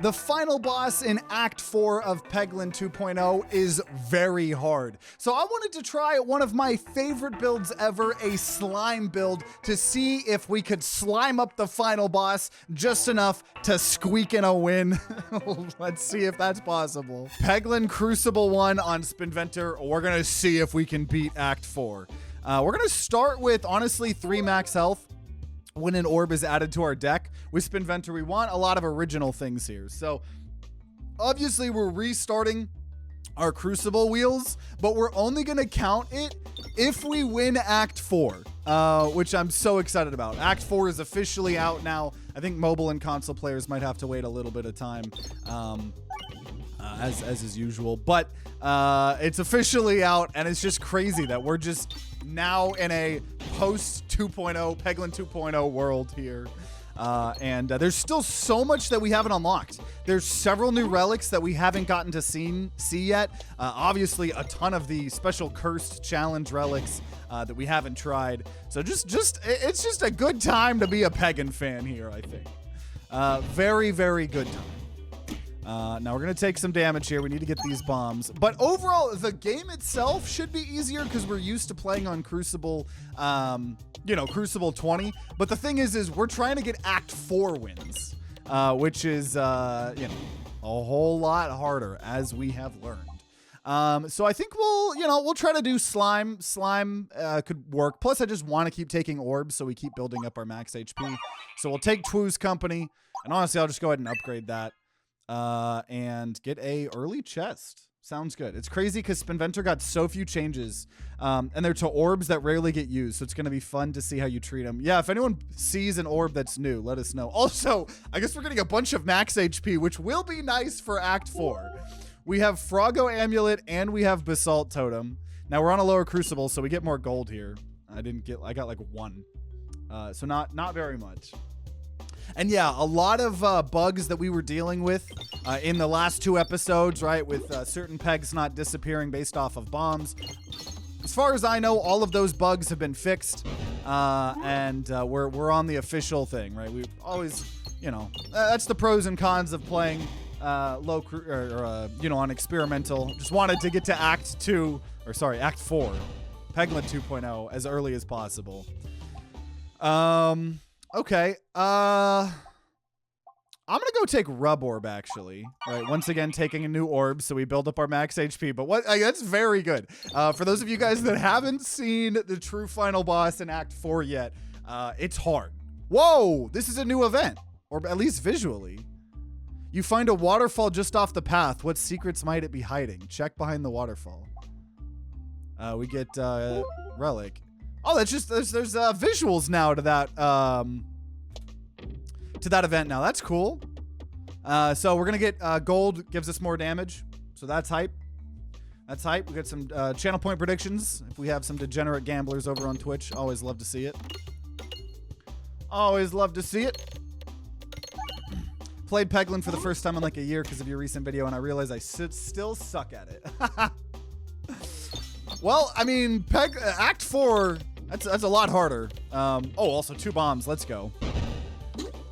The final boss in Act 4 of Peglin 2.0 is very hard. So I wanted to try one of my favorite builds ever, a slime build, to see if we could slime up the final boss just enough to squeak in a win. Let's see if that's possible. Peglin Crucible 1 on Spinventor. We're gonna see if we can beat Act 4. We're gonna start with, honestly, 3 max health. When an orb is added to our deck with Spinventor, we want a lot of original things here. So obviously we're restarting our Crucible wheels, but we're only going to count it if we win Act 4, which I'm so excited about. Act 4 is officially out now. I think mobile and console players might have to wait a little bit of time, as is usual, but it's officially out, and it's just crazy that we're just now in a post 2.0 Peglin 2.0 world here, and there's still so much that we haven't unlocked. There's several new relics that we haven't gotten to see yet. Obviously a ton of the special cursed challenge relics that we haven't tried. So it's just a good time to be a Peglin fan here, I think. Very, very good time. Now we're going to take some damage here. We need to get these bombs. But overall, the game itself should be easier because we're used to playing on Crucible, Crucible 20. But the thing is we're trying to get Act 4 wins, which is, a whole lot harder, as we have learned. So I think we'll try to do slime. Slime could work. Plus, I just want to keep taking orbs so we keep building up our max HP. So we'll take Twu's Company. And honestly, I'll just go ahead and upgrade that. And get a early chest. Sounds good. It's crazy because Spinventor got so few changes, and they're to orbs that rarely get used, so it's going to be fun to see how you treat them. Yeah, if anyone sees an orb that's new, let us know. Also, I guess we're getting a bunch of max HP, which will be nice for Act 4. We have Froggo Amulet, and we have Basalt Totem. Now, we're on a lower Crucible, so we get more gold here. I got like 1. So not very much. And yeah, a lot of bugs that we were dealing with in the last 2 episodes, right? With certain pegs not disappearing based off of bombs. As far as I know, all of those bugs have been fixed, and we're on the official thing, right? We've always, that's the pros and cons of playing on experimental. Just wanted to get to Act 4, Peglin 2.0 as early as possible. Okay, I'm gonna go take Rub Orb, actually. Right, once again, taking a new orb, so we build up our max HP, but that's very good. For those of you guys that haven't seen the true final boss in Act 4 yet, it's hard. Whoa, this is a new event, or at least visually. You find a waterfall just off the path. What secrets might it be hiding? Check behind the waterfall. We get relic. Oh, that's just there's visuals now to that event now. That's cool. So we're gonna get gold, gives us more damage. So that's hype. That's hype. We got some channel point predictions. If we have some degenerate gamblers over on Twitch, always love to see it. Always love to see it. Played Peglin for the first time in like a year because of your recent video, and I realized I still suck at it. Well, I mean, Act 4. That's a lot harder. Also 2 bombs. Let's go.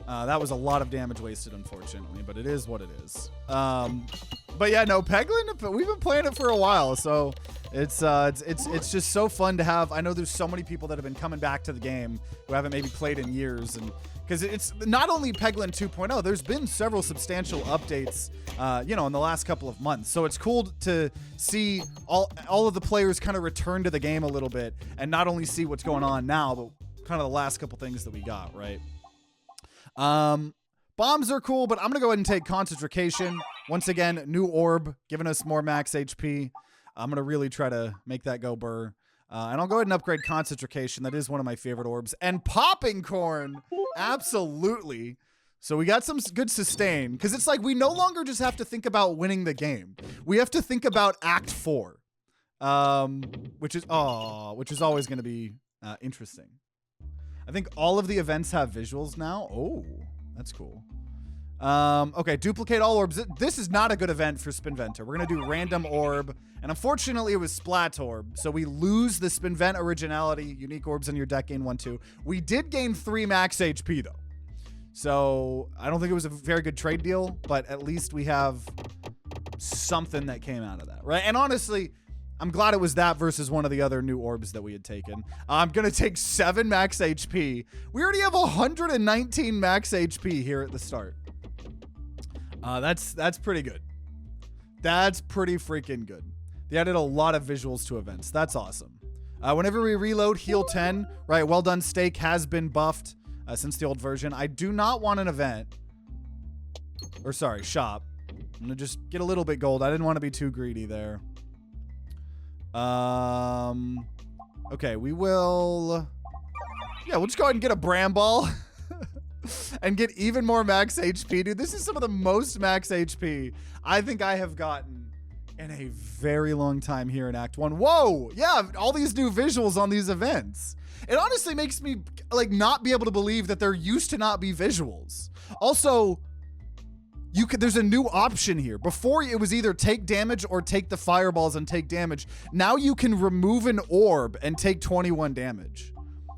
That was a lot of damage wasted, unfortunately, but it is what it is. But yeah, no, Peglin, we've been playing it for a while, so it's just so fun to have. I know there's so many people that have been coming back to the game who haven't maybe played in years, and because it's not only Peglin 2.0, there's been several substantial updates, in the last couple of months. So it's cool to see all of the players kind of return to the game a little bit, and not only see what's going on now, but kind of the last couple things that we got, right? Bombs are cool, but I'm gonna go ahead and take Concentration. Once again, new orb, giving us more max HP. I'm gonna really try to make that go burr. And I'll go ahead and upgrade Concentration. That is one of my favorite orbs. And Popping Corn, absolutely. So we got some good sustain, because it's like we no longer just have to think about winning the game. We have to think about Act 4, which is always going to be interesting. I think all of the events have visuals now. Oh, that's cool. Okay, duplicate all orbs. This is not a good event for Spinventor. We're going to do random orb, and unfortunately it was Splat Orb, so we lose the Spinvent originality. Unique orbs in your deck gain 1, 2. We did gain 3 max HP, though. So I don't think it was a very good trade deal, but at least we have something that came out of that, right? And honestly, I'm glad it was that versus one of the other new orbs that we had taken. I'm going to take 7 max HP. We already have 119 max HP here at the start. That's pretty good. That's pretty freaking good. They added a lot of visuals to events. That's awesome. Whenever we reload, heal 10. Right, Well Done Steak has been buffed since the old version. I do not want an event. Or sorry, shop. I'm going to just get a little bit gold. I didn't want to be too greedy there. Okay, we will... Yeah, we'll just go ahead and get a Bram Ball. And get even more max HP. Dude, this is some of the most max HP I think I have gotten in a very long time here in Act 1. Whoa! Yeah, all these new visuals on these events. It honestly makes me, like, not be able to believe that there used to not be visuals. Also, there's a new option here. Before, it was either take damage or take the fireballs and take damage. Now you can remove an orb and take 21 damage.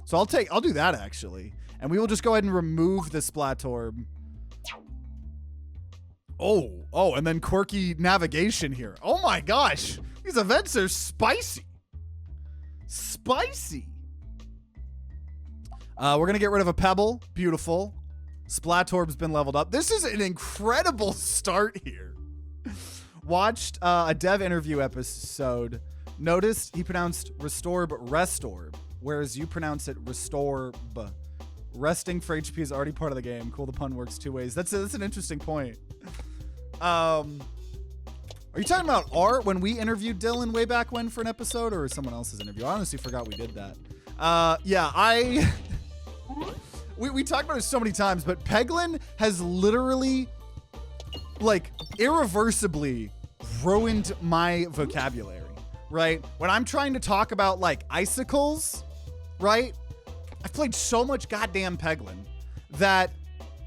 So I'll do that, actually. And we will just go ahead and remove the Splat Orb. Oh, and then quirky navigation here. Oh my gosh. These events are spicy. Spicy. We're going to get rid of a Pebble. Beautiful. Splat Orb's been leveled up. This is an incredible start here. Watched a dev interview episode. Noticed he pronounced Restorb Restorb, whereas you pronounce it Restorb. Resting for HP is already part of the game. Cool, the pun works 2 ways. That's an interesting point. Are you talking about art when we interviewed Dylan way back when for an episode, or someone else's interview? I honestly forgot we did that. Yeah, we talked about it so many times, but Peglin has literally, like, irreversibly ruined my vocabulary, right? When I'm trying to talk about, like, icicles, right? I've played so much goddamn Peglin that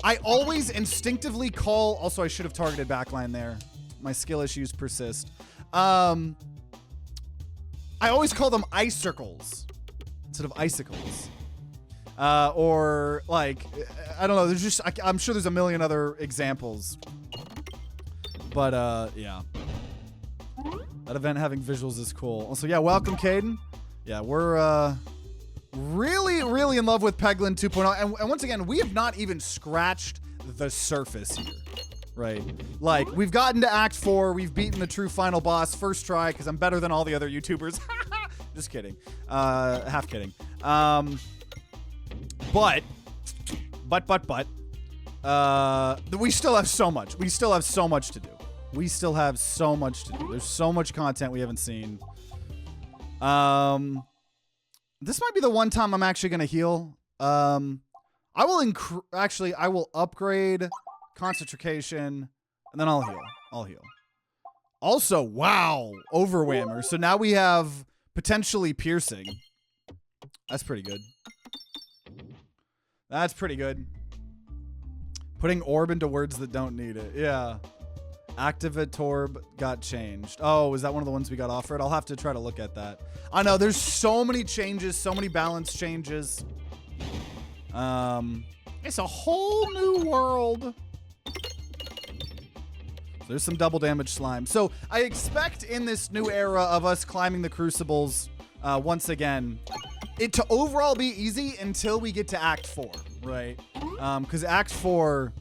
I always instinctively call... Also, I should have targeted backline there. My skill issues persist. I always call them icicles instead of icicles. Or, like, I don't know. There's just... I'm sure there's a million other examples. But, yeah. That event having visuals is cool. Also, yeah, welcome, Kaiden. Yeah, we're... really in love with Peglin 2.0, and once again, we have not even scratched the surface here, right? Like, we've gotten to Act 4, we've beaten the true final boss first try because I'm better than all the other YouTubers. Just kidding. Half kidding. But we still have so much. We still have so much to do. We still have so much to do. There's so much content we haven't seen. This might be the one time I'm actually going to heal. I will upgrade concentration, and then I'll heal. Also, wow, overwhammer. So now we have potentially piercing. That's pretty good. That's pretty good. Putting orb into words that don't need it. Yeah. Activate orb got changed. Oh, is that one of the ones we got offered? I'll have to try to look at that. I know there's so many changes, so many balance changes. It's a whole new world. There's some double damage slime. So I expect in this new era of us climbing the crucibles, once again, it to overall be easy until we get to Act 4, right? Because Act 4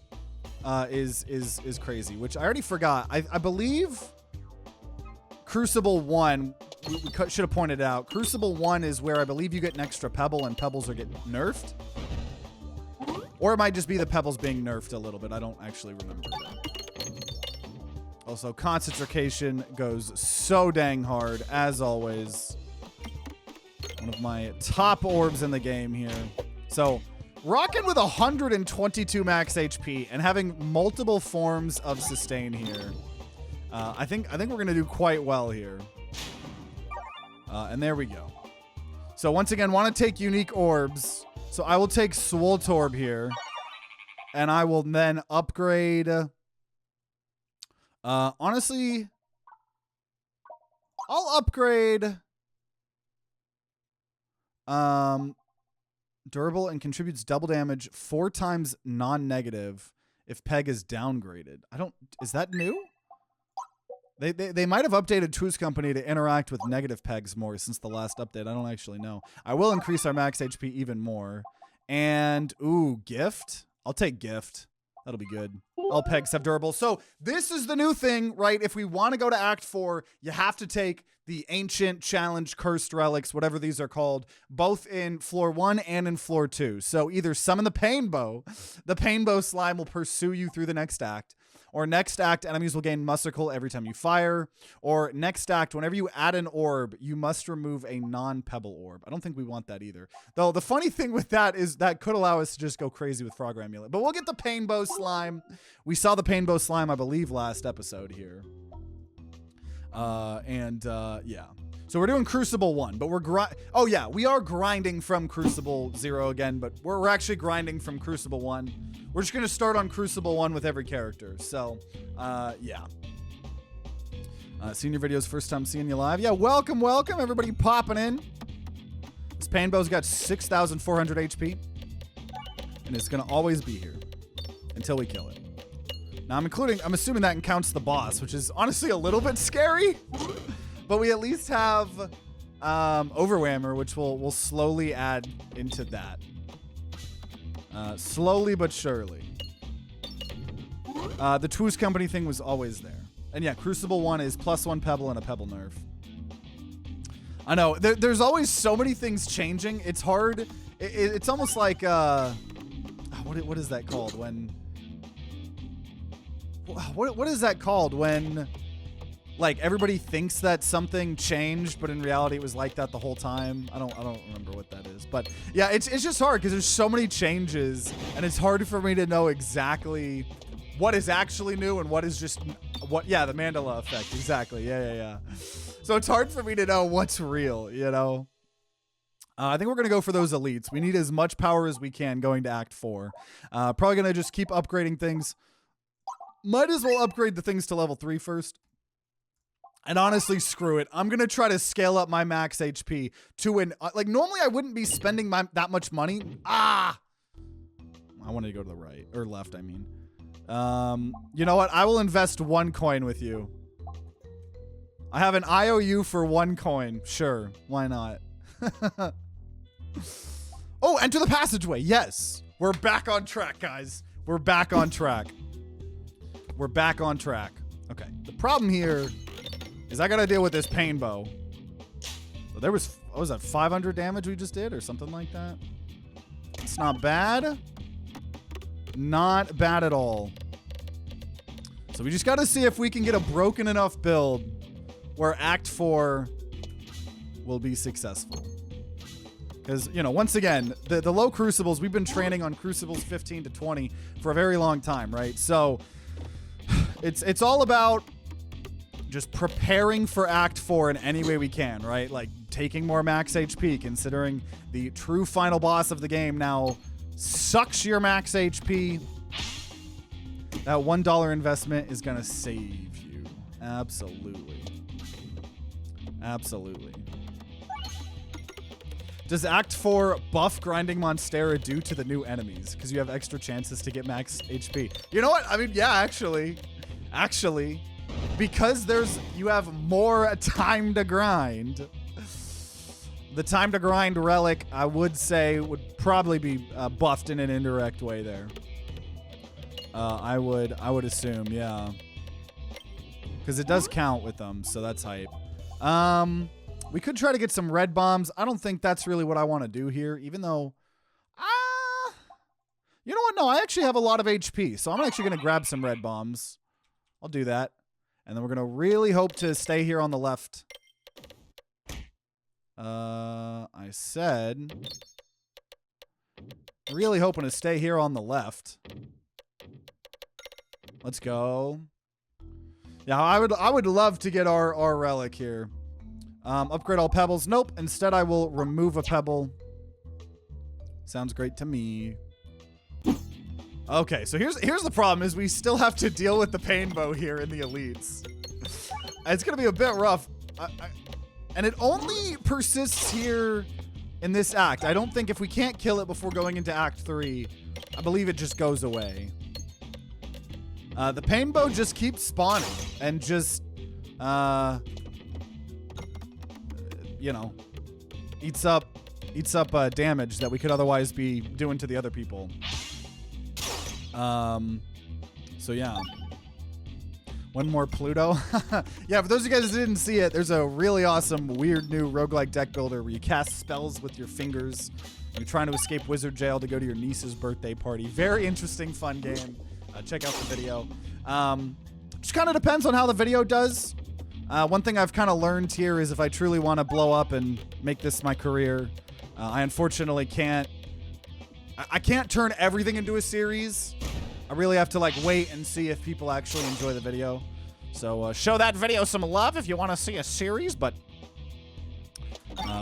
is crazy, which I already forgot. I believe Crucible 1, we should have pointed out. Crucible 1 is where I believe you get an extra pebble and pebbles are getting nerfed. Or it might just be the pebbles being nerfed a little bit. I don't actually remember that. Also, concentration goes so dang hard, as always. One of my top orbs in the game here. So, rocking with 122 max HP and having multiple forms of sustain here. I think we're going to do quite well here. And there we go. So once again, want to take unique orbs. So I will take Swoltorb here. And I will then upgrade. Honestly, I'll upgrade. Durable and contributes double damage 4 times non-negative if Peg is downgraded. Is that new? They might have updated Two's Company to interact with negative pegs more since the last update. I don't actually know. I will increase our max HP even more. And, ooh, gift? I'll take gift. That'll be good. All pegs have durable. So this is the new thing, right? If we want to go to Act 4, you have to take the Ancient, Challenge, Cursed Relics, whatever these are called, both in Floor 1 and in Floor 2. So either summon the painbow. The painbow slime will pursue you through the next act. Or next act, enemies will gain Mussicle every time you fire. Or next act, whenever you add an orb, you must remove a non-pebble orb. I don't think we want that either. Though the funny thing with that is that could allow us to just go crazy with Frog Amulet. But we'll get the Painbow Slime. We saw the Painbow Slime, I believe, last episode here. Yeah. So we're doing Crucible 1, but we are grinding from Crucible 0 again, but we're actually grinding from Crucible 1. We're just going to start on Crucible 1 with every character. So, yeah. Senior videos, first time seeing you live. Yeah, welcome. Everybody popping in. This Painbow's got 6,400 HP. And it's going to always be here until we kill it. Now, I'm assuming that counts the boss, which is honestly a little bit scary. But we at least have Overwhammer, which we'll slowly add into that. Slowly but surely. The Two's Company thing was always there. And yeah, Crucible 1 is +1 pebble and a pebble nerf. I know, there's always so many things changing. It's hard. It's almost like, what is that called? What is that called when, like, everybody thinks that something changed, but in reality it was like that the whole time? I don't remember what that is. But yeah, it's just hard because there's so many changes, and it's hard for me to know exactly what is actually new and what is just what. Yeah, the Mandela effect. Exactly. Yeah. So it's hard for me to know what's real, you know? I think we're going to go for those elites. We need as much power as we can going to Act 4. Probably going to just keep upgrading things. Might as well upgrade the things to level 3 first. And honestly, screw it. I'm going to try to scale up my max HP to like, normally I wouldn't be spending that much money. I wanted to go to the right, or left, I mean. You know what? I will invest 1 coin with you. I have an IOU for 1 coin. Sure. Why not? Oh, enter the passageway. Yes. We're back on track, guys. We're back on track. We're back on track. Okay. The problem here is I gotta deal with this painbow. So there was, what was that, 500 damage we just did or something like that? It's not bad. Not bad at all. So we just gotta see if we can get a broken enough build where Act 4 will be successful. Because, you know, once again, the low crucibles, we've been training on crucibles 15 to 20 for a very long time, right? So it's all about just preparing for Act 4 in any way we can, right? Like taking more max HP, considering the true final boss of the game now sucks your max HP. That $1 investment is going to save you. Absolutely. Absolutely. Does Act 4 buff Grinding Monstera due to the new enemies? Because you have extra chances to get max HP. You know what? I mean, yeah, actually. Because you have more time to grind. The time to grind relic, I would say, would probably be buffed in an indirect way there. I would assume, yeah. Because it does count with them, so that's hype. We could try to get some red bombs. I don't think that's really what I want to do here, even though... you know what? No, I actually have a lot of HP, so I'm actually going to grab some red bombs. I'll do that. And then we're going to really hope to stay here on the left. I said... Really hoping to stay here on the left. Let's go. Yeah, I would love to get our relic here. Upgrade all pebbles. Nope. Instead, I will remove a pebble. Sounds great to me. Okay, so here's the problem: is we still have to deal with the painbow here in the elites. It's gonna be a bit rough, and it only persists here in this act. I don't think if we can't kill it before going into Act 3, I believe it just goes away. The painbow just keeps spawning and just, you know, eats up damage that we could otherwise be doing to the other people. So yeah. One more Pluto. Yeah, for those of you guys that didn't see it, there's a really awesome, weird new roguelike deck builder where you cast spells with your fingers. You're trying to escape wizard jail to go to your niece's birthday party. Very interesting, fun game. Check out the video. Just kind of depends on how the video does. One thing I've kind of learned here is if I truly want to blow up and make this my career, I unfortunately can't. I can't turn everything into a series. I really have to like wait and see if people actually enjoy the video. So show that video some love if you want to see a series, but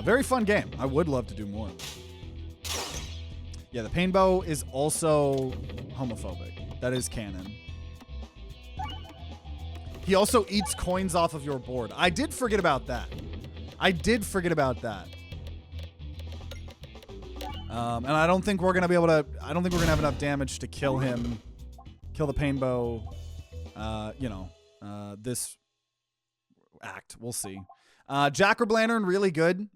very fun game. I would love to do more. Yeah, the painbow is also homophobic. That is canon. He also eats coins off of your board. I did forget about that. And I don't think we're gonna be able to. I don't think we're gonna have enough damage to kill him. Kill the painbow, you know, this act. We'll see. Jack-o'-lantern, really good.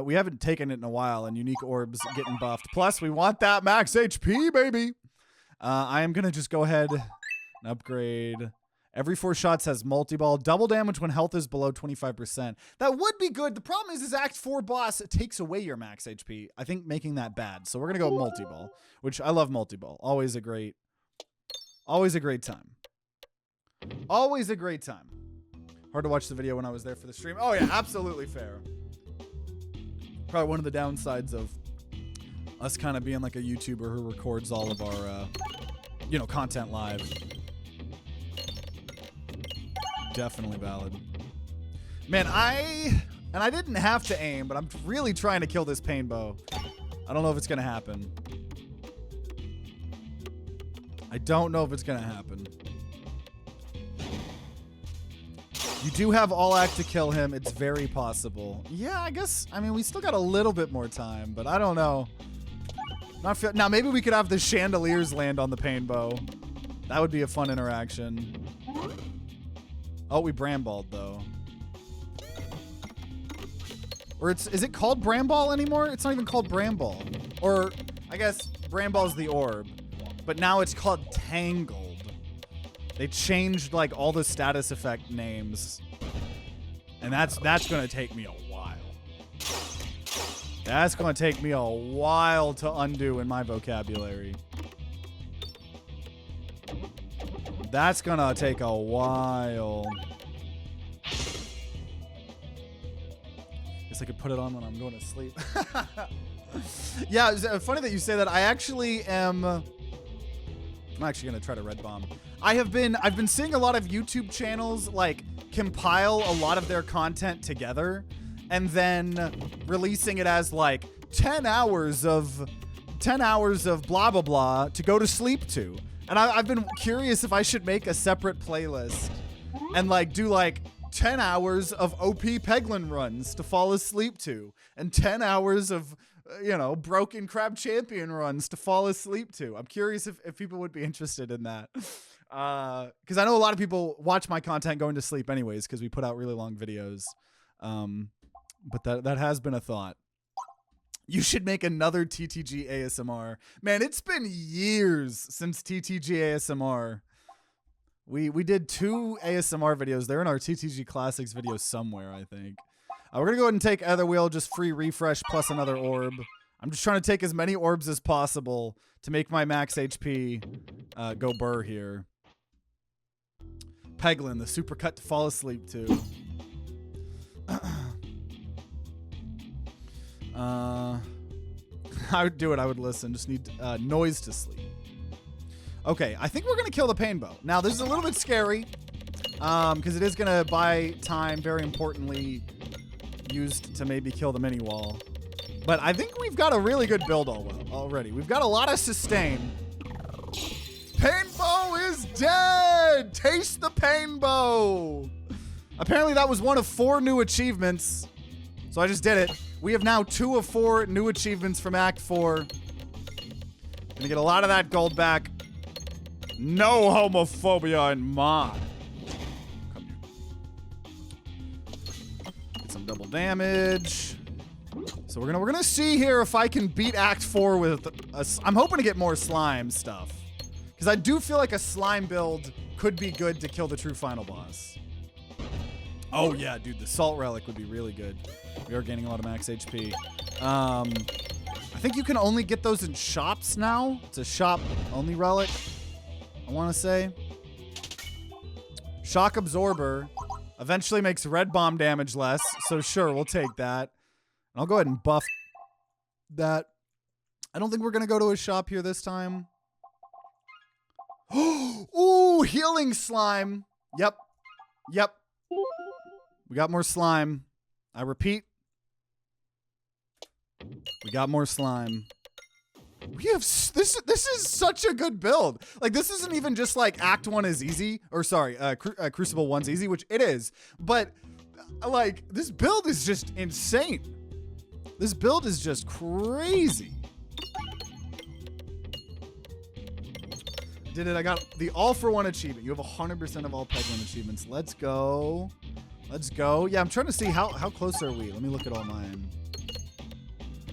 We haven't taken it in a while, and unique orbs getting buffed. Plus, we want that max HP, baby. I am going to just go ahead and upgrade. Every 4 shots has multi-ball. Double damage when health is below 25%. That would be good. The problem is Act 4 boss takes away your max HP. I think making that bad. So we're going to go multi-ball, which I love multi-ball. Always a great time. Always a great time. Hard to watch the video when I was there for the stream. Oh, yeah, absolutely fair. Probably one of the downsides of us kind of being like a YouTuber who records all of our, you know, content live. Definitely valid. Man, I didn't have to aim, but I'm really trying to kill this painbow. I don't know if it's going to happen. I don't know if it's going to happen. You do have all act to kill him. It's very possible. Yeah, I guess. I mean, we still got a little bit more time, but I don't know. Now, maybe we could have the chandeliers land on the painbow. That would be a fun interaction. Oh, we bramballed, though. Or is it called bramball anymore? It's not even called bramball. Or, I guess, bramball's the orb. But now it's called tangled. They changed, like, all the status effect names. And that's going to take me a while. That's going to take me a while to undo in my vocabulary. That's going to take a while. Guess I could put it on when I'm going to sleep. Yeah, it's funny that you say that. I actually am... I'm actually going to try to red bomb. I've been seeing a lot of YouTube channels like compile a lot of their content together and then releasing it as like 10 hours of blah blah blah to go to sleep to. And I've been curious if I should make a separate playlist and like do like 10 hours of OP Peglin runs to fall asleep to and 10 hours of you know, broken crab champion runs to fall asleep to. I'm curious if people would be interested in that. Because I know a lot of people watch my content going to sleep anyways because we put out really long videos. But that has been a thought. You should make another TTG ASMR. Man, it's been years since TTG ASMR. We did 2 ASMR videos. They're in our TTG Classics video somewhere, I think. We're going to go ahead and take Other Wheel, just free refresh plus another orb. I'm just trying to take as many orbs as possible to make my max HP go burr here. Peglin, the supercut to fall asleep to. I would do it. I would listen. Just need noise to sleep. Okay, I think we're going to kill the painbow. Now, this is a little bit scary because it is going to buy time, very importantly, used to maybe kill the mini wall. But I think we've got a really good build already. We've got a lot of sustain. Painbow is dead! Taste the painbow! Apparently that was one of 4 new achievements. So I just did it. We have now 2 of 4 new achievements from Act 4. Gonna get a lot of that gold back. No homophobia in mod. Get some double damage. So we're gonna see here if I can beat Act 4 with I'm hoping to get more slime stuff. Because I do feel like a slime build could be good to kill the true final boss. Oh yeah, dude, the salt relic would be really good. We are gaining a lot of max HP. I think you can only get those in shops now. It's a shop only relic, I want to say. Shock absorber eventually makes red bomb damage less, so sure, we'll take that. And I'll go ahead and buff that. I don't think we're going to go to a shop here this time. Ooh, healing slime. Yep. Yep. We got more slime. I repeat. We got more slime. We have this is such a good build. Like, this isn't even just like Act 1 is easy, or sorry, Crucible 1's easy, which it is. But like, this build is just insane. This build is just crazy. Did it. I got the all for one achievement. You have 100% of all Peglin achievements. Let's go. Let's go. Yeah, I'm trying to see how close are we. Let me look at all mine.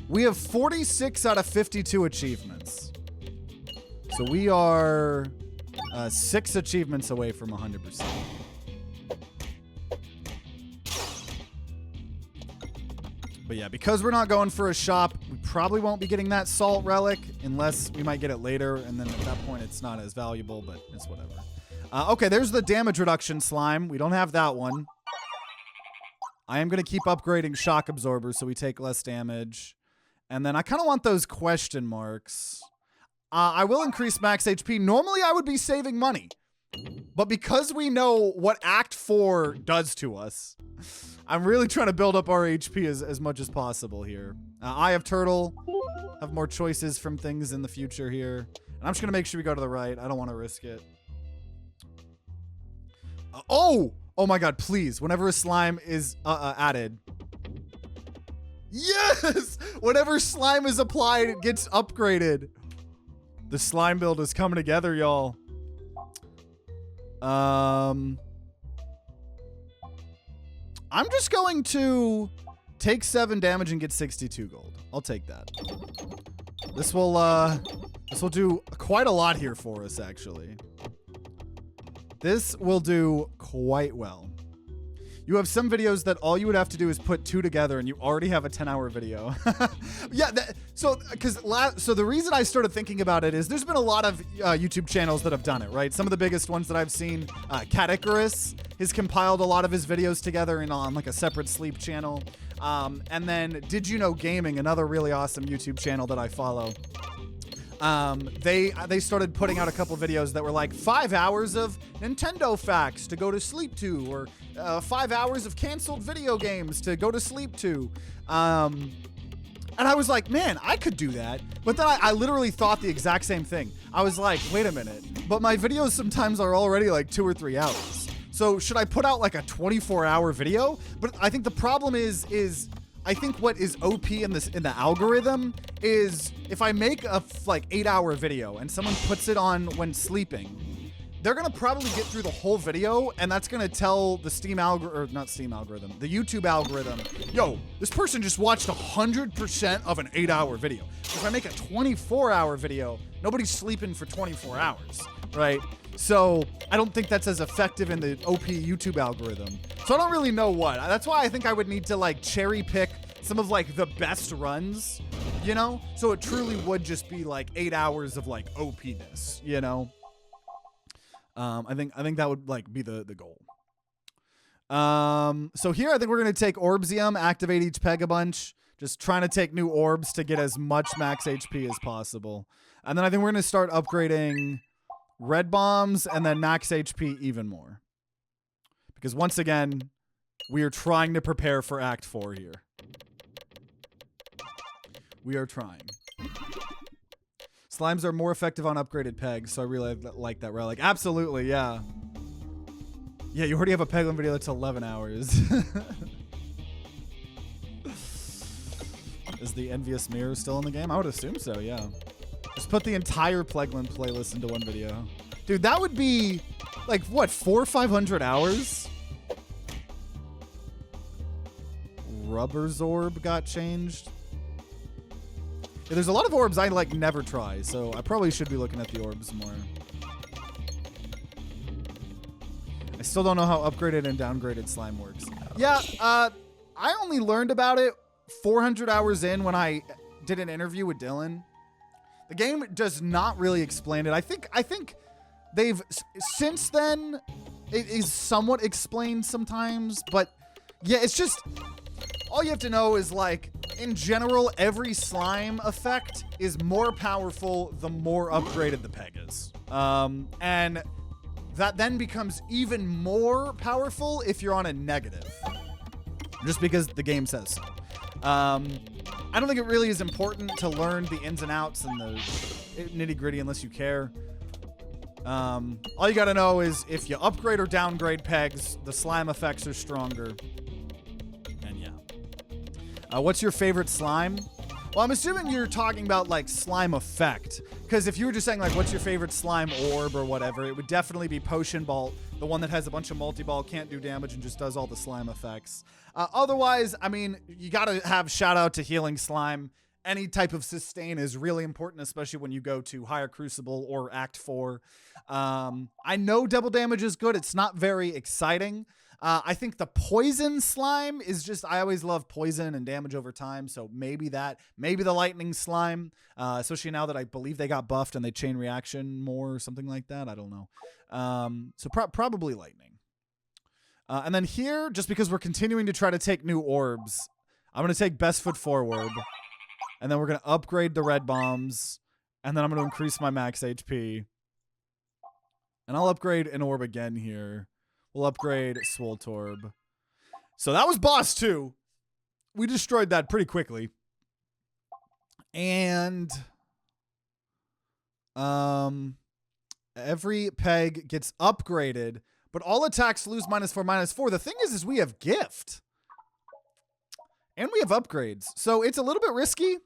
We have 46 out of 52 achievements. So we are 6 achievements away from 100%. But yeah, because we're not going for a shop, we probably won't be getting that salt relic unless we might get it later. And then at that point, it's not as valuable, but it's whatever. Okay, there's the damage reduction slime. We don't have that one. I am going to keep upgrading shock absorber so we take less damage. And then I kind of want those question marks. I will increase max HP. Normally, I would be saving money. But because we know what Act 4 does to us, I'm really trying to build up our HP as much as possible here. Eye of Turtle. Have more choices from things in the future here. And I'm just going to make sure we go to the right. I don't want to risk it. Oh my god, please. Whenever a slime is added. Yes! Whenever slime is applied, it gets upgraded. The slime build is coming together, y'all. I'm just going to take 7 damage and get 62 gold. I'll take that. This will do quite a lot here for us, actually. This will do quite well. You have some videos that all you would have to do is put 2 together and you already have a 10-hour video. Yeah, so the reason I started thinking about it is there's been a lot of YouTube channels that have done it, right? Some of the biggest ones that I've seen, Cat Icarus has compiled a lot of his videos together on like a separate sleep channel. And then Did You Know Gaming, another really awesome YouTube channel that I follow. They started putting out a couple videos that were like 5 hours of Nintendo facts to go to sleep to, or 5 hours of canceled video games to go to sleep to. And I was like, man, I could do that. But then I literally thought the exact same thing. I was like, wait a minute, but my videos sometimes are already like 2 or 3 hours. So should I put out like a 24-hour video? But I think the problem is I think what is OP in the algorithm is if I make a like 8-hour video and someone puts it on when sleeping, they're gonna probably get through the whole video, and that's gonna tell the the YouTube algorithm, yo, this person just watched 100% of an 8-hour video. If I make a 24-hour video, nobody's sleeping for 24 hours, right? So I don't think that's as effective in the OP YouTube algorithm. So I don't really know what. That's why I think I would need to like cherry pick some of like the best runs, you know? So it truly would just be like 8 hours of like OP-ness, you know? I think that would like be the goal. So here I think we're gonna take Orbsium, activate each peg a bunch, just trying to take new orbs to get as much max HP as possible. And then I think we're gonna start upgrading red bombs and then max HP even more. Because once again, we are trying to prepare for Act 4 here. We are trying. Slimes are more effective on upgraded pegs, so I really like that relic. Absolutely, yeah. Yeah, you already have a Peglin video that's 11 hours. Is the Envious Mirror still in the game? I would assume so, yeah. Just put the entire Peglin playlist into one video. Dude, that would be like, what, 400 or 500 hours? Rubber's orb got changed. Yeah, there's a lot of orbs I like never try, so I probably should be looking at the orbs more. I still don't know how upgraded and downgraded slime works. Yeah, I only learned about it 400 hours in when I did an interview with Dylan. The game does not really explain it. I think they've since then it is somewhat explained sometimes, but yeah, it's just all you have to know is like in general every slime effect is more powerful the more upgraded the peg is. And that then becomes even more powerful if you're on a negative. Just because the game says so. I don't think it really is important to learn the ins and outs and the nitty-gritty unless you care. All you gotta know is if you upgrade or downgrade pegs, the slime effects are stronger. And yeah. What's your favorite slime? Well, I'm assuming you're talking about like slime effect. Because if you were just saying like, what's your favorite slime orb or whatever, it would definitely be Potion Bolt, the one that has a bunch of multi-ball, can't do damage, and just does all the slime effects. Otherwise, I mean, you gotta have shout out to Healing Slime. Any type of sustain is really important, especially when you go to higher Crucible or Act 4. I know double damage is good. It's not very exciting. I think the poison slime is just, I always love poison and damage over time. So maybe that, maybe the lightning slime, especially now that I believe they got buffed and they chain reaction more or something like that. I don't know. So probably lightning. And then here, just because we're continuing to try to take new orbs, I'm going to take Best Foot Forward. And then we're going to upgrade the red bombs. And then I'm going to increase my max HP. And I'll upgrade an orb again here. We'll upgrade Swoltorb. So that was boss 2. We destroyed that pretty quickly. And every peg gets upgraded, but all attacks lose -4/-4. The thing is we have gift. And we have upgrades. So it's a little bit risky.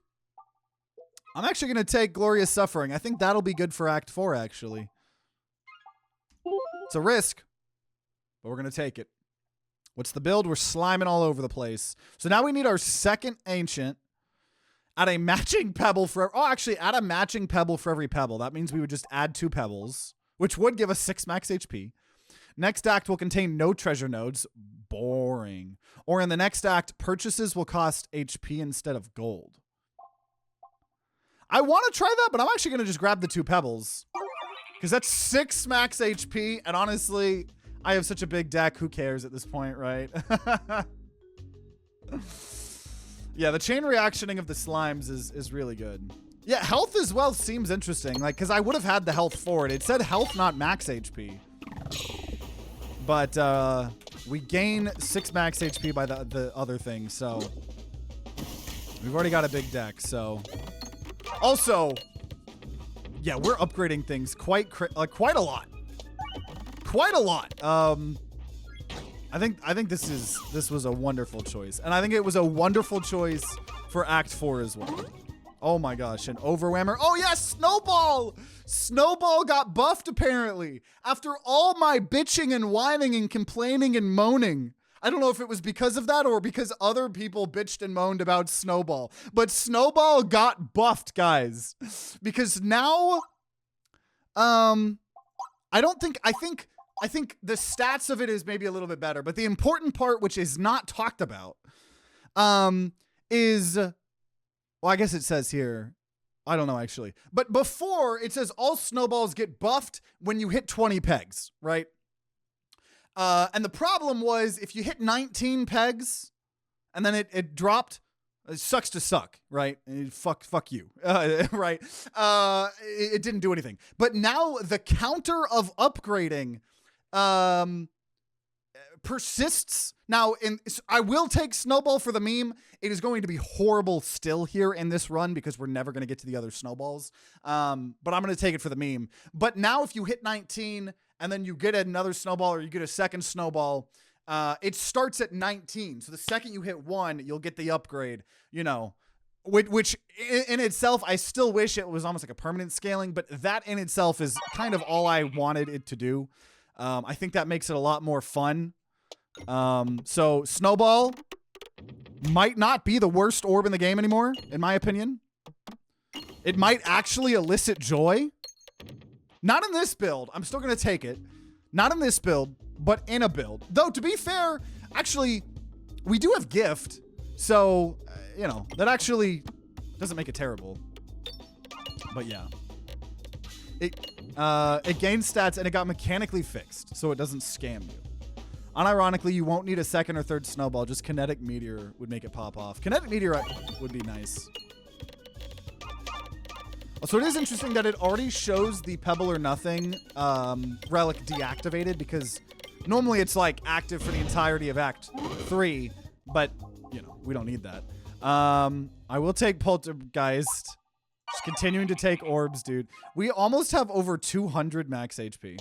I'm actually going to take Glorious Suffering. I think that'll be good for Act 4, actually. It's a risk, but we're going to take it. What's the build? We're sliming all over the place. So now we need our second Ancient. Add a matching pebble for... Oh, actually, add a matching pebble for every pebble. That means we would just add 2 pebbles, which would give us 6 max HP. Next act will contain no treasure nodes. Boring. Or in the next act, purchases will cost HP instead of gold. I want to try that, but I'm actually going to just grab the 2 pebbles. Because that's 6 max HP, and honestly, I have such a big deck, who cares at this point, right? Yeah, the chain reactioning of the slimes is really good. Yeah, health as well seems interesting, like, because I would have had the health for it. It said health, not max HP. But we gain 6 max HP by the other thing, so we've already got a big deck, so... Also, yeah, we're upgrading things quite a lot. Quite a lot. I think this was a wonderful choice. And I think it was a wonderful choice for Act 4 as well. Oh my gosh, an Overwhammer. Oh yes, Snowball! Snowball got buffed apparently. After all my bitching and whining and complaining and moaning. I don't know if it was because of that or because other people bitched and moaned about Snowball. But Snowball got buffed, guys. Because now, I think the stats of it is maybe a little bit better. But the important part, which is not talked about, is, well, I guess it says here, I don't know actually. But before, it says all Snowballs get buffed when you hit 20 pegs, right? And the problem was if you hit 19 pegs and then it dropped, it sucks to suck, right? Fuck you, right? It didn't do anything. But now the counter of upgrading persists. Now, I will take Snowball for the meme. It is going to be horrible still here in this run because we're never going to get to the other Snowballs. But I'm going to take it for the meme. But now if you hit 19 and then you get another Snowball or you get a second Snowball, it starts at 19. So the second you hit 1, you'll get the upgrade, you know, which in itself, I still wish it was almost like a permanent scaling, but that in itself is kind of all I wanted it to do. I think that makes it a lot more fun. So Snowball might not be the worst orb in the game anymore, in my opinion. It might actually elicit joy. Not in this build. I'm still going to take it. Not in this build, but in a build. Though, to be fair, actually, we do have Gift. So, you know, that actually doesn't make it terrible. But yeah. It gains stats and it got mechanically fixed, so it doesn't scam you. Unironically, you won't need a second or third snowball. Just Kinetic Meteor would make it pop off. Kinetic Meteor would be nice. So it is interesting that it already shows the Pebble or Nothing relic deactivated, because normally it's like active for the entirety of Act 3, but, you know, we don't need that. I will take Poltergeist. Just continuing to take orbs, dude. We almost have over 200 max HP.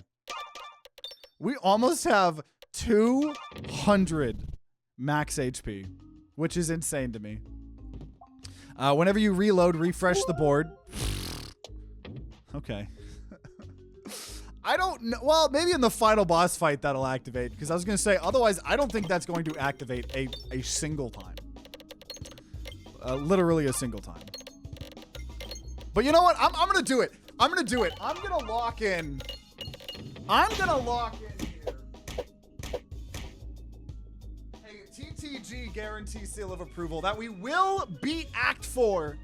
We almost have 200 max HP, which is insane to me. Whenever you reload, refresh the board. Okay. I don't know. Well, maybe in the final boss fight that'll activate, because I was going to say, otherwise, I don't think that's going to activate a single time. Literally a single time. But you know what? I'm going to do it. I'm going to do it. I'm going to lock in. I'm going to lock in here. A TTG guarantee seal of approval that we will beat Act 4.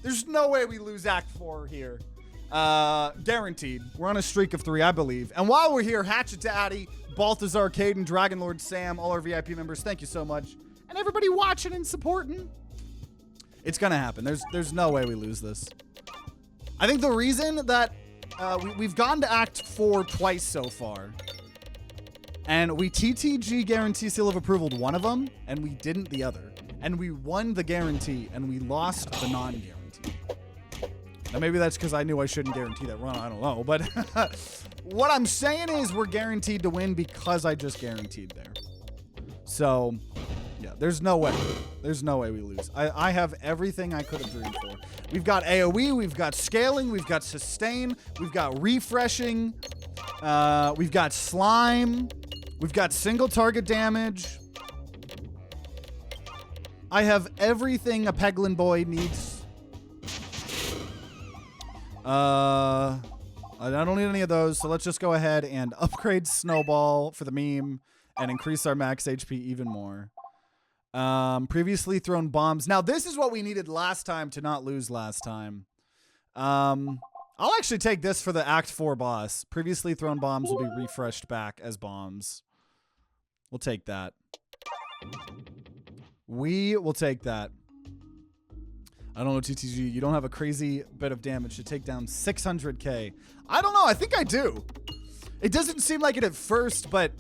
There's no way we lose Act 4 here. Guaranteed. We're on a streak of 3, I believe. And while we're here, HatchetDaddy, Baltazár, Kaiden, DragonLord, Sam, all our VIP members, thank you so much. And everybody watching and supporting. It's going to happen. There's no way we lose this. I think the reason that we've gone to Act 4 twice so far, and we TTG guarantee seal of approval one of them, and we didn't the other. And we won the guarantee, and we lost the non-guarantee. Now, maybe that's because I knew I shouldn't guarantee that run. I don't know. But what I'm saying is we're guaranteed to win because I just guaranteed there. So, yeah, there's no way. There's no way we lose. I have everything I could have dreamed for. We've got AoE, we've got scaling, we've got sustain, we've got refreshing, we've got slime, we've got single target damage. I have everything a Peglin boy needs. I don't need any of those, so let's just go ahead and upgrade Snowball for the meme and increase our max HP even more. Previously thrown bombs. Now, this is what we needed last time to not lose last time. I'll actually take this for the Act 4 boss. Previously thrown bombs will be refreshed back as bombs. We'll take that. We will take that. I don't know, TTG. You don't have a crazy bit of damage to take down 600k. I don't know. I think I do. It doesn't seem like it at first, but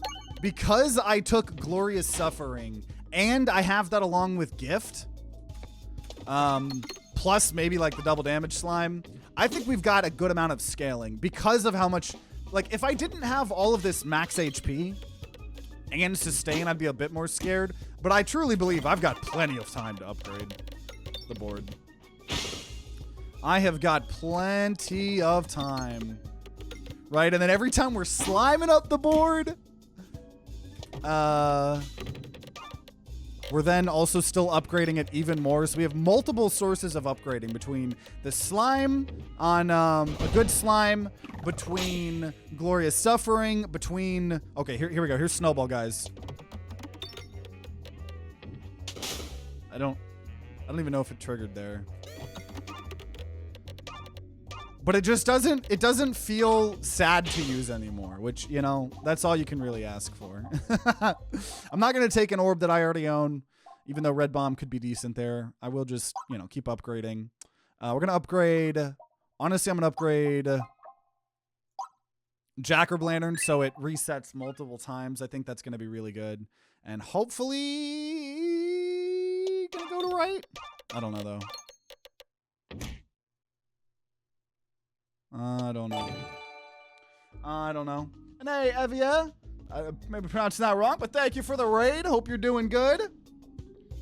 because I took Glorious Suffering and I have that along with Gift, plus maybe like the double damage slime, I think we've got a good amount of scaling because of how much, like if I didn't have all of this max HP and sustain, I'd be a bit more scared, but I truly believe I've got plenty of time to upgrade the board. I have got plenty of time, right? And then every time we're sliming up the board, we're then also still upgrading it even more. So we have multiple sources of upgrading between the slime on a good slime, between Glorious Suffering, between... Okay, here we go. Here's Snowball, guys. I don't even know if it triggered there. But it just doesn't feel sad to use anymore, which, you know, that's all you can really ask for. I'm not going to take an orb that I already own, even though Red Bomb could be decent there. I will just, you know, keep upgrading. We're going to upgrade, honestly, I'm going to upgrade Jack-Orb Lantern so it resets multiple times. I think that's going to be really good. And hopefully, going to go to right? I don't know, though. I don't know. I don't know. And hey, Evia, I may be pronouncing that wrong, but thank you for the raid. Hope you're doing good.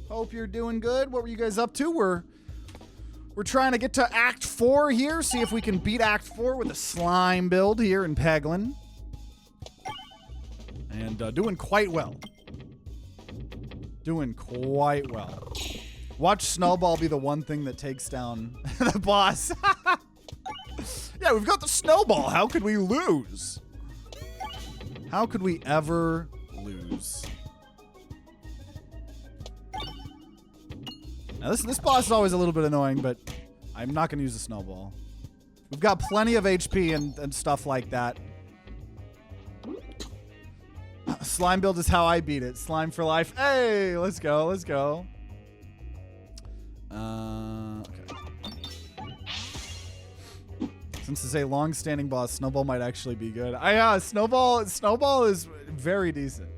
Hope you're doing good. What were you guys up to? We're trying to get to Act 4 here, see if we can beat Act 4 with a slime build here in Peglin. And doing quite well. Doing quite well. Watch Snowball be the one thing that takes down the boss. Yeah, we've got the Snowball. How could we lose? How could we ever lose? Now this boss is always a little bit annoying, but I'm not going to use the Snowball. We've got plenty of HP and stuff like that. Slime build is how I beat it. Slime for life. Hey, let's go. Let's go. Okay. Since it's a long-standing boss, Snowball might actually be good. Snowball is very decent.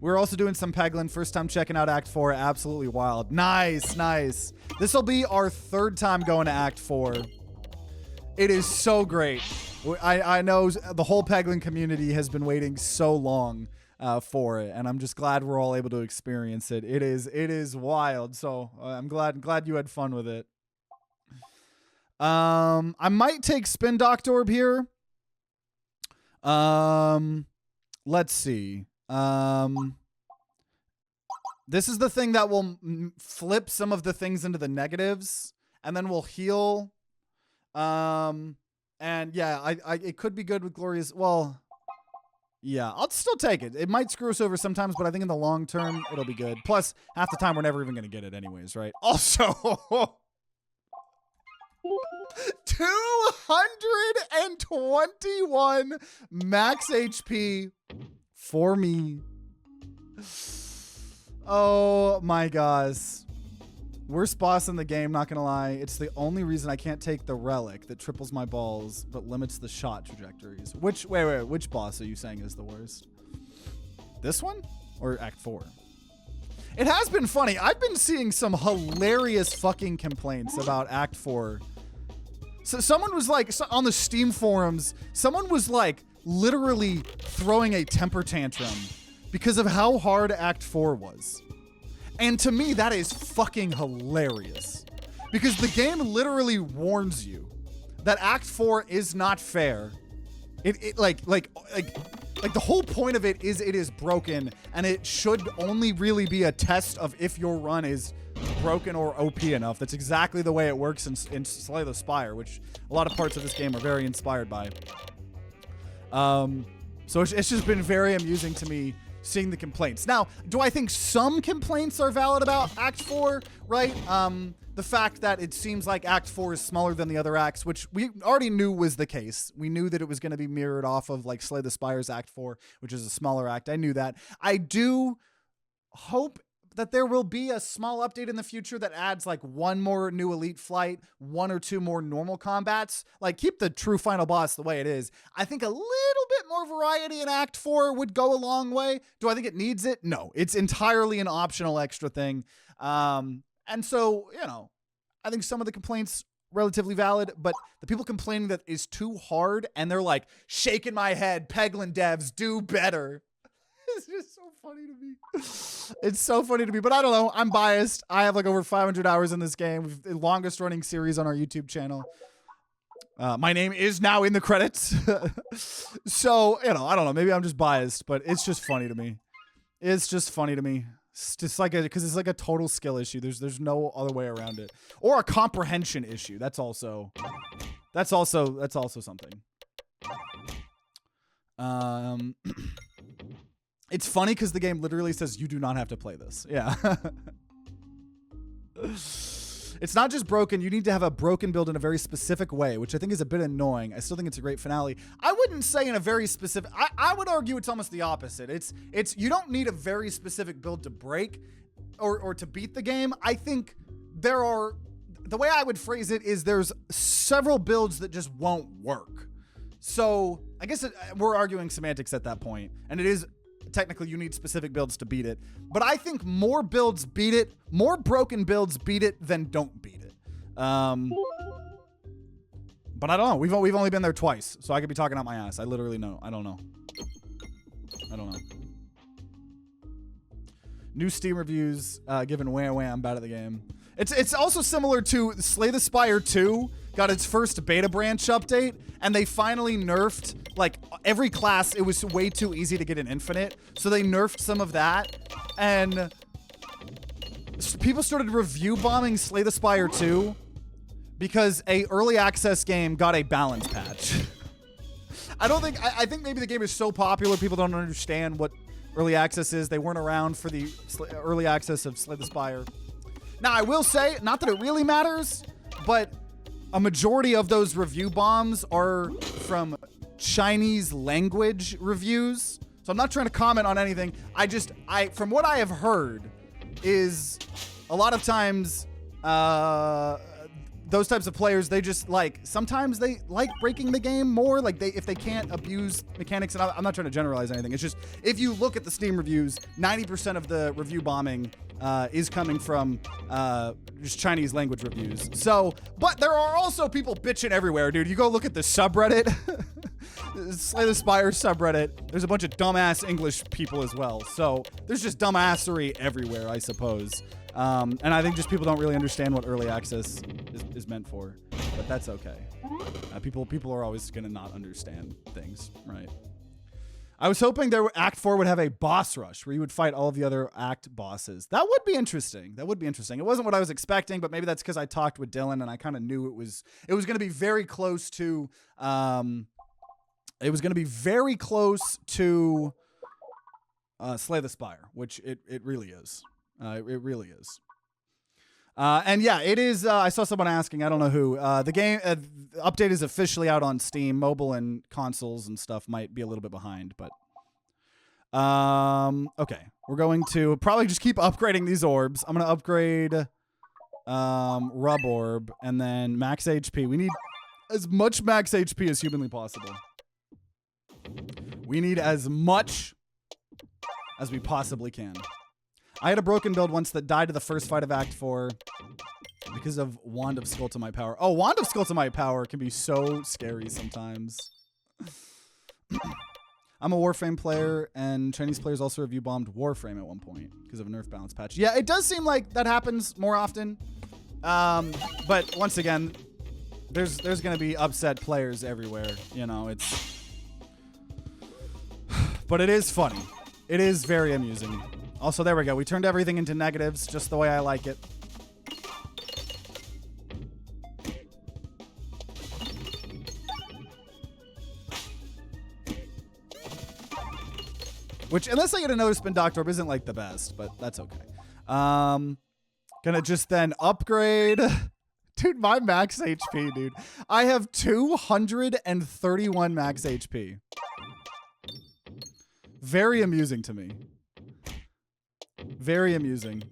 We're also doing some Peglin. First time checking out Act 4. Absolutely wild. Nice, nice. This will be our third time going to Act 4. It is so great. I know the whole Peglin community has been waiting so long for it, and I'm just glad we're all able to experience it. It is wild. So I'm glad you had fun with it. I might take Spin Doctor Orb here. Let's see. This is the thing that will flip some of the things into the negatives, and then we'll heal. And yeah, it could be good with Glorious. Well, yeah, I'll still take it. It might screw us over sometimes, but I think in the long term, it'll be good. Plus, half the time, we're never even going to get it anyways, right? Also, 221 max HP for me. Oh my gosh. Worst boss in the game, not gonna lie. It's the only reason I can't take the relic that triples my balls but limits the shot trajectories. Which boss are you saying is the worst? This one or Act 4? It has been funny. I've been seeing some hilarious fucking complaints about Act 4. So someone was like, on the Steam forums, someone was like literally throwing a temper tantrum because of how hard Act 4 was. And to me, that is fucking hilarious. Because the game literally warns you that Act 4 is not fair. Like the whole point of it is broken, and it should only really be a test of if your run is broken or OP enough. That's exactly the way it works in Slay the Spire, which a lot of parts of this game are very inspired by. So it's just been very amusing to me seeing the complaints. Now, do I think some complaints are valid about Act 4, right? The fact that it seems like Act 4 is smaller than the other acts, which we already knew was the case. We knew that it was going to be mirrored off of like Slay the Spire's Act 4, which is a smaller act. I knew that. I do hope that there will be a small update in the future that adds like one more new elite flight, one or two more normal combats. Like keep the true final boss the way it is. I think a little bit more variety in Act 4 would go a long way. Do I think it needs it? No, it's entirely an optional extra thing. And so, you know, I think some of the complaints relatively valid, but the people complaining that is too hard and they're like shaking my head, Peglin devs do better. It's just so funny to me. It's so funny to me, but I don't know. I'm biased. I have like over 500 hours in this game. We've the longest running series on our YouTube channel. My name is now in the credits. So, you know, I don't know. Maybe I'm just biased, but it's just funny to me. It's just funny to me. It's just like because it's like a total skill issue. There's no other way around it. Or a comprehension issue. That's also something. It's funny because the game literally says you do not have to play this. Yeah. It's not just broken. You need to have a broken build in a very specific way, which I think is a bit annoying. I still think it's a great finale. I wouldn't say in a very specific... I would argue it's almost the opposite. It's you don't need a very specific build to break or to beat the game. I think there are... The way I would phrase it is there's several builds that just won't work. So I guess we're arguing semantics at that point, and it is... Technically, you need specific builds to beat it. But I think more builds beat it, more broken builds beat it than don't beat it. But I don't know. We've only been there twice, so I could be talking out my ass. I literally know. I don't know. New Steam reviews given wham wham bad at the game. It's also similar to Slay the Spire 2 got its first beta branch update, and they finally nerfed, like, every class. It was way too easy to get an infinite, so they nerfed some of that, and people started review bombing Slay the Spire 2 because a early access game got a balance patch. I think maybe the game is so popular people don't understand what early access is. They weren't around for the early access of Slay the Spire. Now, I will say, not that it really matters, but a majority of those review bombs are from Chinese language reviews. So I'm not trying to comment on anything. From what I have heard, is a lot of times those types of players, they just sometimes they like breaking the game more. Like if they can't abuse mechanics, and I'm not trying to generalize anything. It's just, if you look at the Steam reviews, 90% of the review bombing is coming from just Chinese language reviews. So, but there are also people bitching everywhere, dude. You go look at the subreddit, Slay the Spire subreddit. There's a bunch of dumbass English people as well. So there's just dumbassery everywhere, I suppose. And I think just people don't really understand what early access is meant for, but that's okay. People are always gonna not understand things, right? I was hoping Act 4 would have a boss rush where you would fight all of the other act bosses. That would be interesting. It wasn't what I was expecting, but maybe that's because I talked with Dylan and I kind of knew it was going to be very close to. It was going to be very close to Slay the Spire, which it really is. It really is. And yeah, it is. I saw someone asking, I don't know who. The game update is officially out on Steam. Mobile and consoles and stuff might be a little bit behind, but okay. We're going to probably just keep upgrading these orbs. I'm going to upgrade Rub Orb and then max HP. We need as much max HP as humanly possible. We need as much as we possibly can. I had a broken build once that died to the first fight of Act 4 because of Wand of Skull to my power. Oh, Wand of Skull to my power can be so scary sometimes. I'm a Warframe player, and Chinese players also review bombed Warframe at one point because of a nerf balance patch. Yeah, it does seem like that happens more often. But once again, there's going to be upset players everywhere. You know, but it is funny. It is very amusing. Also, there we go. We turned everything into negatives, just the way I like it. Which, unless I get another Spin Doctor Orb, isn't like the best, but that's okay. Gonna just then upgrade. Dude, my max HP, dude. I have 231 max HP. Very amusing to me. Very amusing.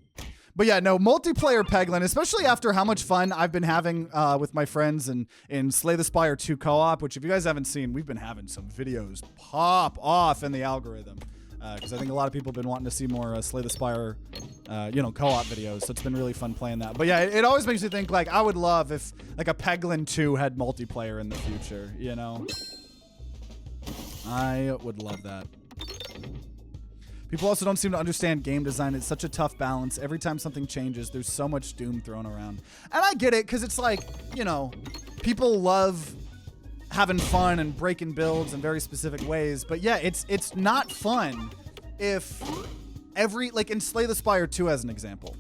But yeah, no, multiplayer Peglin, especially after how much fun I've been having with my friends in Slay the Spire 2 co-op, which if you guys haven't seen, we've been having some videos pop off in the algorithm. Because I think a lot of people have been wanting to see more Slay the Spire, co-op videos. So it's been really fun playing that. But yeah, it always makes me think, like, I would love if, like, a Peglin 2 had multiplayer in the future, you know? I would love that. People also don't seem to understand game design. It's such a tough balance. Every time something changes, there's so much doom thrown around. And I get it, because it's like, you know, people love having fun and breaking builds in very specific ways. But yeah, it's not fun if like in Slay the Spire 2 as an example,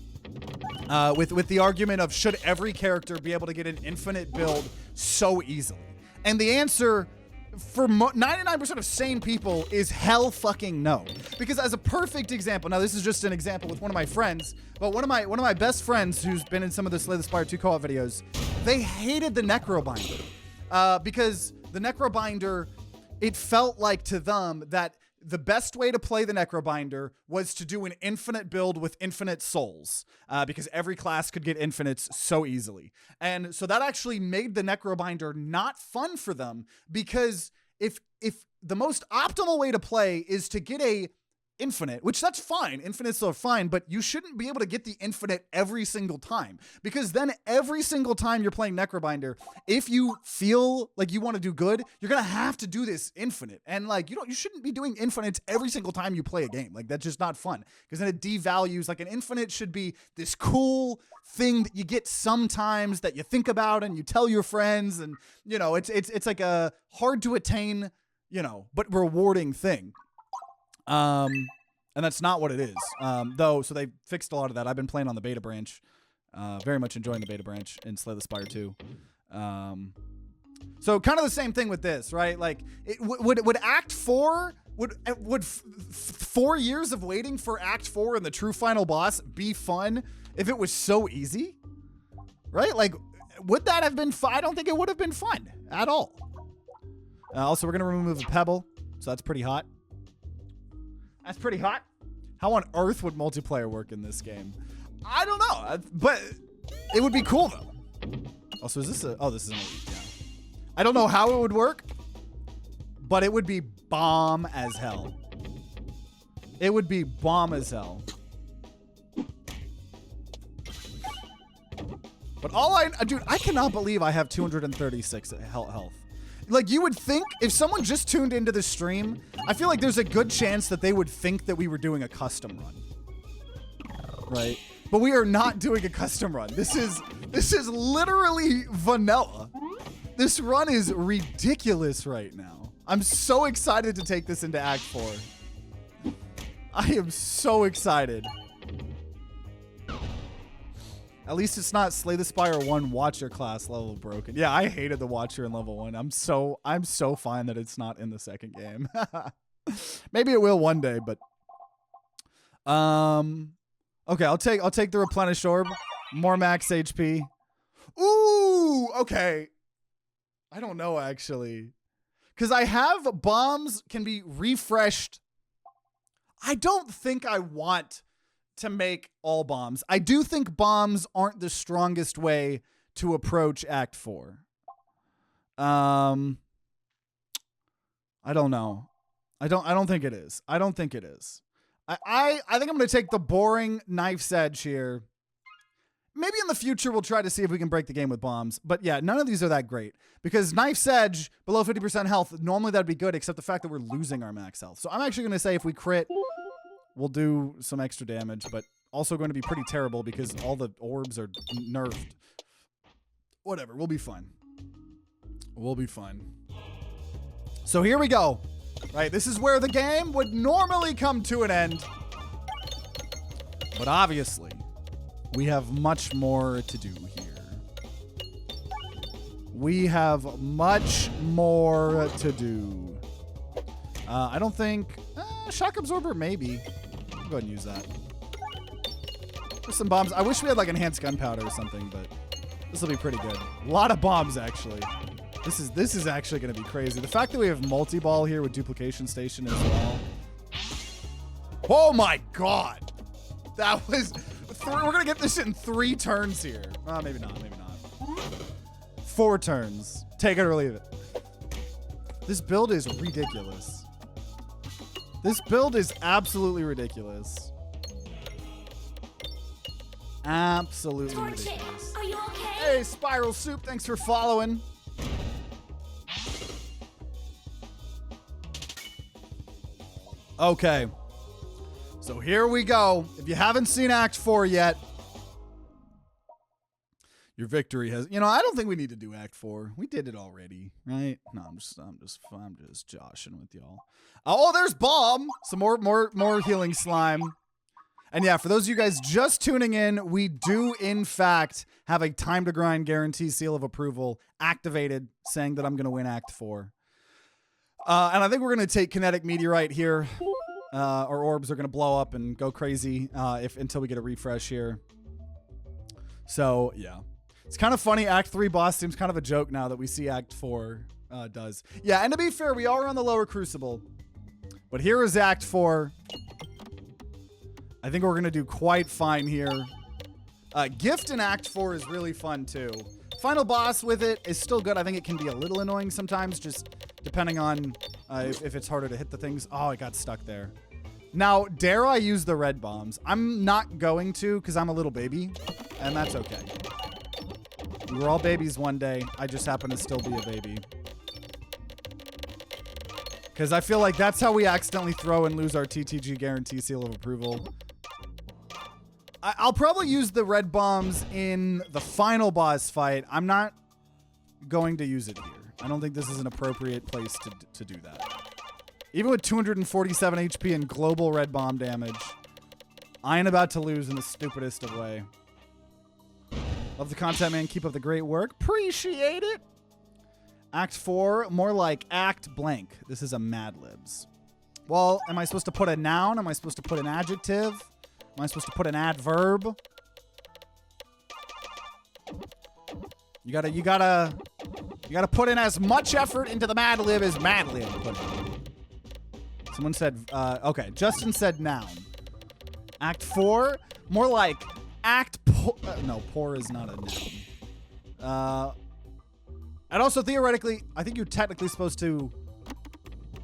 with the argument of should every character be able to get an infinite build so easily? And the answer for 99% of sane people is hell fucking no. Because as a perfect example, now this is just an example with one of my friends, but one of my best friends who's been in some of the Slay the Spire 2 co-op videos, they hated the Necrobinder. Because the Necrobinder, it felt like to them that the best way to play the Necrobinder was to do an infinite build with infinite souls, because every class could get infinites so easily. And so that actually made the Necrobinder not fun for them, because if the most optimal way to play is to get a infinite, which that's fine. Infinite's still fine, but you shouldn't be able to get the infinite every single time, because then every single time you're playing Necrobinder, if you feel like you want to do good, you're going to have to do this infinite. And like, you shouldn't be doing infinites every single time you play a game. Like, that's just not fun, because then it devalues. Like, an infinite should be this cool thing that you get sometimes that you think about and you tell your friends, and you know, it's like a hard to attain, you know, but rewarding thing. And that's not what it is. Though, so they fixed a lot of that. I've been playing on the beta branch. Very much enjoying the beta branch in Slay the Spire 2. So kind of the same thing with this, right? Like, would Act 4, would 4 years of waiting for Act 4 and the true final boss be fun if it was so easy? Right? Like, would that have been fun? I don't think it would have been fun at all. Also, we're going to remove a pebble. So that's pretty hot. That's pretty hot. How on earth would multiplayer work in this game? I don't know, but it would be cool though. Also, is this a, oh, this is an elite, yeah. I don't know how it would work, but it would be bomb as hell. It would be bomb as hell. But dude, I cannot believe I have 236 health. Like, you would think if someone just tuned into the stream, I feel like there's a good chance that they would think that we were doing a custom run. Right? But we are not doing a custom run. This is literally vanilla. This run is ridiculous right now. I'm so excited to take this into Act 4. I am so excited. At least it's not Slay the Spire 1 Watcher class level broken. Yeah, I hated the Watcher in level 1. I'm so fine that it's not in the second game. Maybe it will one day, but okay, I'll take the replenished orb. More max HP. Ooh, okay. I don't know actually. Cuz I have bombs can be refreshed. I don't think I want to make all bombs. I do think bombs aren't the strongest way to approach Act 4. I don't know. I don't think it is. I don't think it is. I think I'm going to take the boring Knife's Edge here. Maybe in the future we'll try to see if we can break the game with bombs. But yeah, none of these are that great. Because Knife's Edge, below 50% health, normally that'd be good, except the fact that we're losing our max health. So I'm actually going to say if we crit, we'll do some extra damage, but also going to be pretty terrible because all the orbs are nerfed. Whatever, we'll be fine. We'll be fine. So here we go. Right, this is where the game would normally come to an end. But obviously, we have much more to do here. We have much more to do. I don't think... Shock Absorber, maybe. I'll go ahead and use that. There's some bombs. I wish we had like enhanced gunpowder or something, but this will be pretty good. A lot of bombs, actually. This is actually going to be crazy. The fact that we have multi-ball here with duplication station as well. Oh my god! That was... We're going to get this in 3 turns here. Maybe not, maybe not. 4 turns. Take it or leave it. This build is ridiculous. This build is absolutely ridiculous. Absolutely ridiculous. Are you okay? Hey, Spiral Soup, thanks for following. Okay. So here we go. If you haven't seen Act 4 yet, your victory has... You know, I don't think we need to do Act 4. We did it already, right? No, I'm just joshing with y'all. Oh, there's Bomb. Some more healing slime. And yeah, for those of you guys just tuning in, we do in fact have a time to grind guarantee seal of approval activated, saying that I'm going to win Act 4. And I think we're going to take Kinetic Meteorite here. Our orbs are going to blow up and go crazy until we get a refresh here. So yeah, it's kind of funny. Act 3 boss seems kind of a joke now that we see Act 4 does. Yeah, and to be fair, we are on the lower Crucible. But here is Act 4. I think we're going to do quite fine here. Gift in Act 4 is really fun too. Final boss with it is still good. I think it can be a little annoying sometimes, just depending on if it's harder to hit the things. Oh, it got stuck there. Now, dare I use the red bombs? I'm not going to because I'm a little baby, and that's okay. We were all babies one day. I just happen to still be a baby. Because I feel like that's how we accidentally throw and lose our TTG guarantee seal of approval. I'll probably use the red bombs in the final boss fight. I'm not going to use it here. I don't think this is an appropriate place to do that. Even with 247 HP and global red bomb damage, I ain't about to lose in the stupidest of way. Love the content, man. Keep up the great work. Appreciate it. Act 4, more like act blank. This is a Mad Libs. Well, am I supposed to put a noun? Am I supposed to put an adjective? Am I supposed to put an adverb? You gotta put in as much effort into the Mad Lib as Mad Lib put in. Someone said, okay, Justin said noun. Act 4, more like act poor. No, poor is not a noun. And also, theoretically, I think you're technically supposed to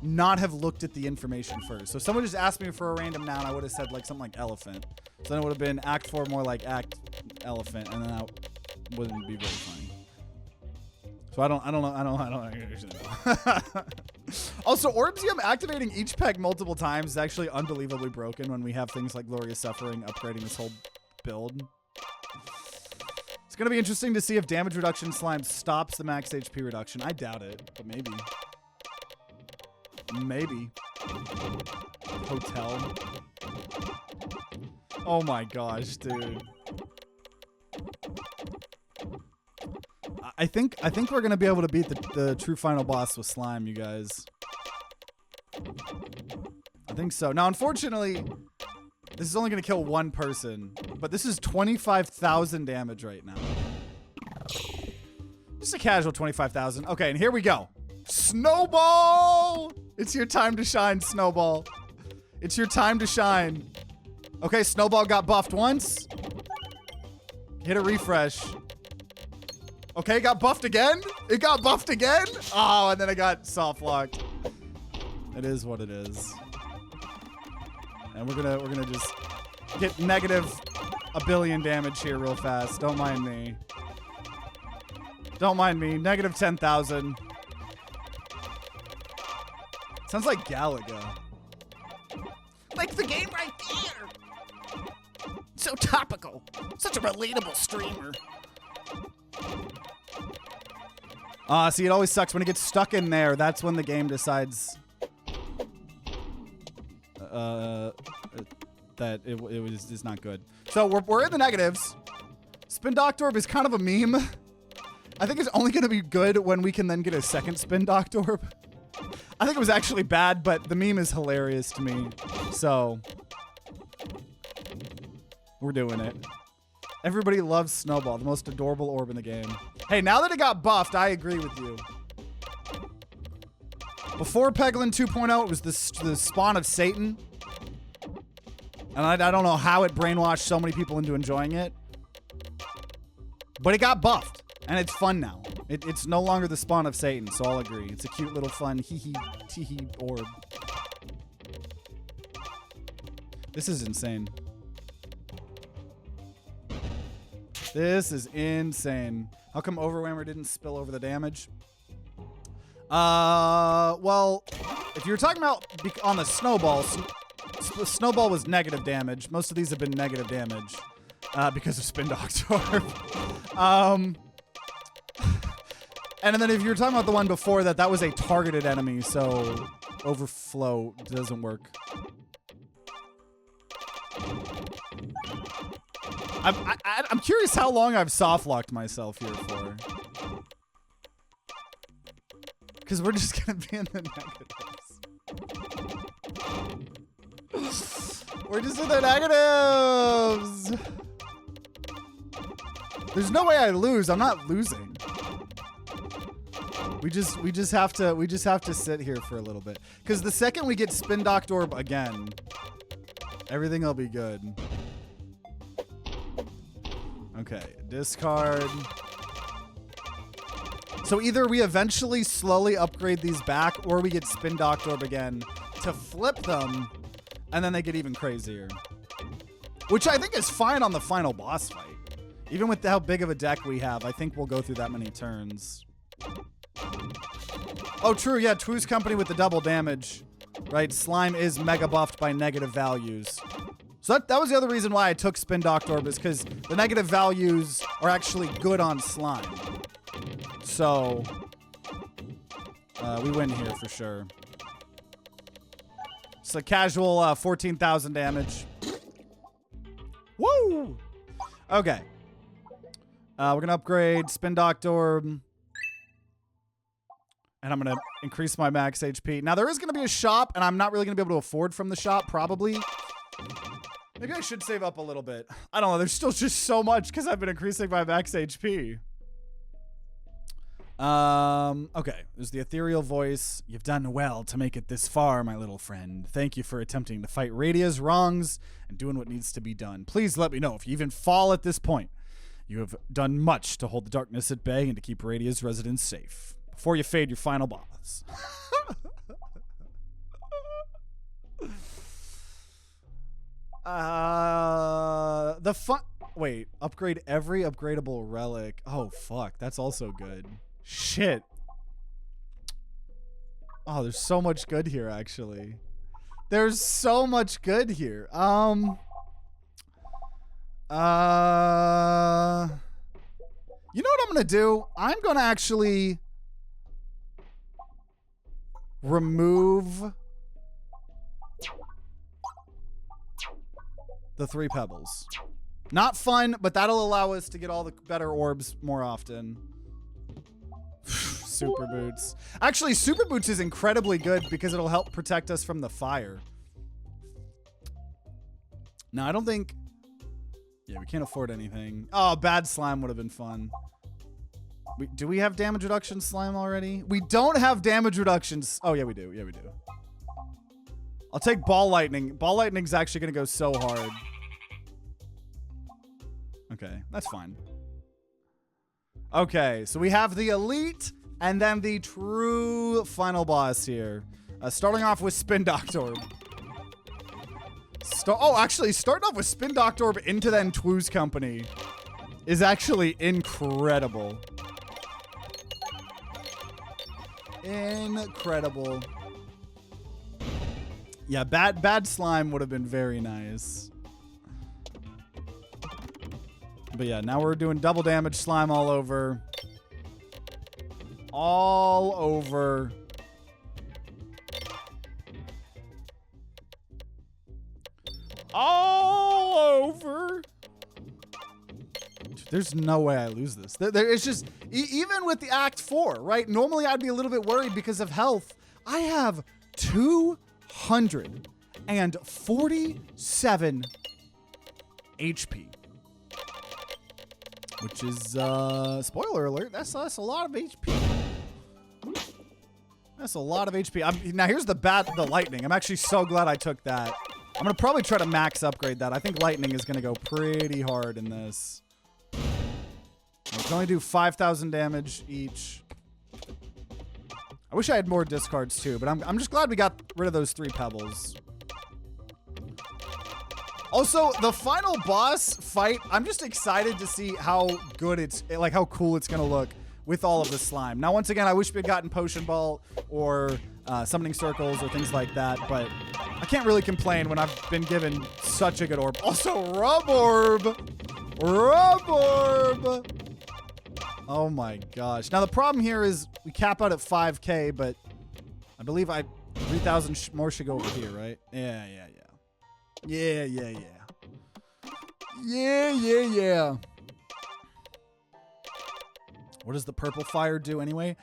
not have looked at the information first. So if someone just asked me for a random noun, I would have said like something like elephant. So then it would have been act 4 more like act elephant, and then that wouldn't be very funny. So I don't know. Also, Orbsium activating each peg multiple times is actually unbelievably broken when we have things like Glorious Suffering upgrading this whole build. It's going to be interesting to see if damage reduction slime stops the max HP reduction. I doubt it, but maybe. Maybe. Hotel. Oh my gosh, dude. I think we're going to be able to beat the true final boss with slime, you guys. I think so. Now, unfortunately, this is only going to kill one person, but this is 25,000 damage right now. Just a casual 25,000. Okay, and here we go. Snowball! It's your time to shine, Snowball. It's your time to shine. Okay, Snowball got buffed once. Hit a refresh. Okay, got buffed again? It got buffed again? Oh, and then it got soft locked. It is what it is. And we're gonna just get negative a billion damage here real fast. Don't mind me. Don't mind me. Negative 10,000. Sounds like Galaga. Like the game right there. So topical. Such a relatable streamer. See, it always sucks when it gets stuck in there. That's when the game decides that it's not good. So we're in the negatives. Spin Doctor Orb is kind of a meme. I think it's only going to be good when we can then get a second Spin Doctor Orb. I think it was actually bad, but the meme is hilarious to me. So we're doing it. Everybody loves Snowball, the most adorable orb in the game. Hey, now that it got buffed, I agree with you. Before Peglin 2.0, it was the spawn of Satan. And I don't know how it brainwashed so many people into enjoying it. But it got buffed, and it's fun now. It's no longer the spawn of Satan, so I'll agree. It's a cute little fun hee-hee orb. This is insane. This is insane. How come Overwhammer didn't spill over the damage? Well, if you're talking about on the Snowball, Snowball was negative damage. Most of these have been negative damage because of Spin Doctor. And then if you're talking about the one before that, that was a targeted enemy, so Overflow doesn't work. I'm curious how long I've soft locked myself here for. Because we're just going to be in the negatives. We're just in the negatives. There's no way I lose. I'm not losing. We just have to sit here for a little bit. Because the second we get Spin Doctor Orb again, everything will be good. Okay, discard. So either we eventually slowly upgrade these back, or we get Spin Doctor Orb again to flip them, And then they get even crazier. Which I think is fine on the final boss fight. Even with how big of a deck we have, I think we'll go through that many turns. Oh, true. Yeah, Two's Company with the double damage. Right? Slime is mega buffed by negative values. So that was the other reason why I took Spin Doctor Orb, is because the negative values are actually good on slime. So we win here for sure. It's a casual 14,000 damage. Woo! Okay. We're going to upgrade Spin Doctor Orb. And I'm going to increase my max HP. Now, there is going to be a shop, and I'm not really going to be able to afford from the shop, probably. Maybe I should save up a little bit. I don't know. There's still just so much because I've been increasing my max HP. Okay. There's the ethereal voice. You've done well to make it this far, my little friend. Thank you for attempting to fight Radia's wrongs and doing what needs to be done. Please let me know if you even fall at this point. You have done much to hold the darkness at bay and to keep Radia's residents safe. Before you fade your final boss. Wait, upgrade every upgradable relic. Oh, fuck. That's also good. Shit. Oh, there's so much good here, actually. There's so much good here. You know what I'm gonna do? I'm gonna actually remove the 3 pebbles. Not fun, but that'll allow us to get all the better orbs more often. Super Boots. Actually, Super Boots is incredibly good because it'll help protect us from the fire. No, I don't think... Yeah, we can't afford anything. Oh, bad slime would have been fun. Do we have damage reduction slime already? We don't have damage reductions. Oh, yeah, we do. Yeah, we do. I'll take Ball Lightning. Ball Lightning's actually going to go so hard. Okay, that's fine. Okay, so we have the elite and then the true final boss here. Starting off with Spin Doctor Orb. Actually, starting off with Spin Doctor Orb into then Two's Company is actually incredible. Incredible. Yeah, bad slime would have been very nice. But yeah, now we're doing double damage slime all over. All over. All over. There's no way I lose this. It's just, even with the Act 4, right? Normally I'd be a little bit worried because of health. I have 247 HP. Which is, spoiler alert, that's a lot of HP. That's a lot of HP. Now here's the lightning. I'm actually so glad I took that. I'm going to probably try to max upgrade that. I think lightning is going to go pretty hard in this. I can only do 5,000 damage each. I wish I had more discards too, but I'm just glad we got rid of those 3 pebbles. Also, the final boss fight, I'm just excited to see how good how cool it's gonna look with all of the slime. Now, once again, I wish we had gotten Potion Ball or Summoning Circles or things like that, but I can't really complain when I've been given such a good orb. Also, Rub Orb! Rub Orb! Oh my gosh. Now, the problem here is we cap out at 5K, but I believe 3,000 more should go over here, right? Yeah. Yeah. What does the purple fire do anyway?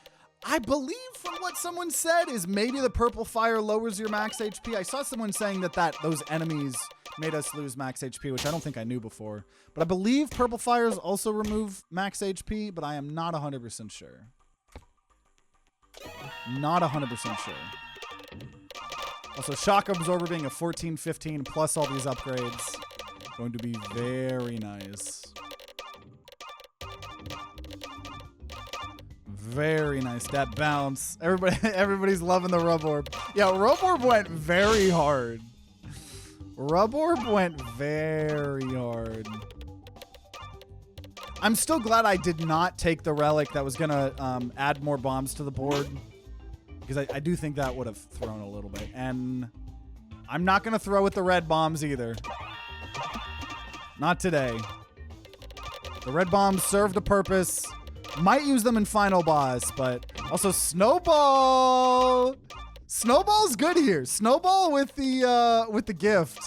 I believe from what someone said is maybe the purple fire lowers your max HP. I saw someone saying that those enemies made us lose max HP, which I don't think I knew before. But I believe purple fires also remove max HP, but I am not 100% sure. Not 100% sure. Also, Shock Absorber being a 14, 15 plus all these upgrades. Going to be very nice. Very nice. That bounce. Everybody's loving the Rub Orb. Yeah, Rub Orb went very hard. Rub Orb went very hard. I'm still glad I did not take the relic that was going to add more bombs to the board. Because I do think that would have thrown a little bit. And I'm not going to throw with the red bombs either. Not today. The red bombs served a purpose. Might use them in final boss, but also Snowball. Snowball's good here. Snowball with the gift.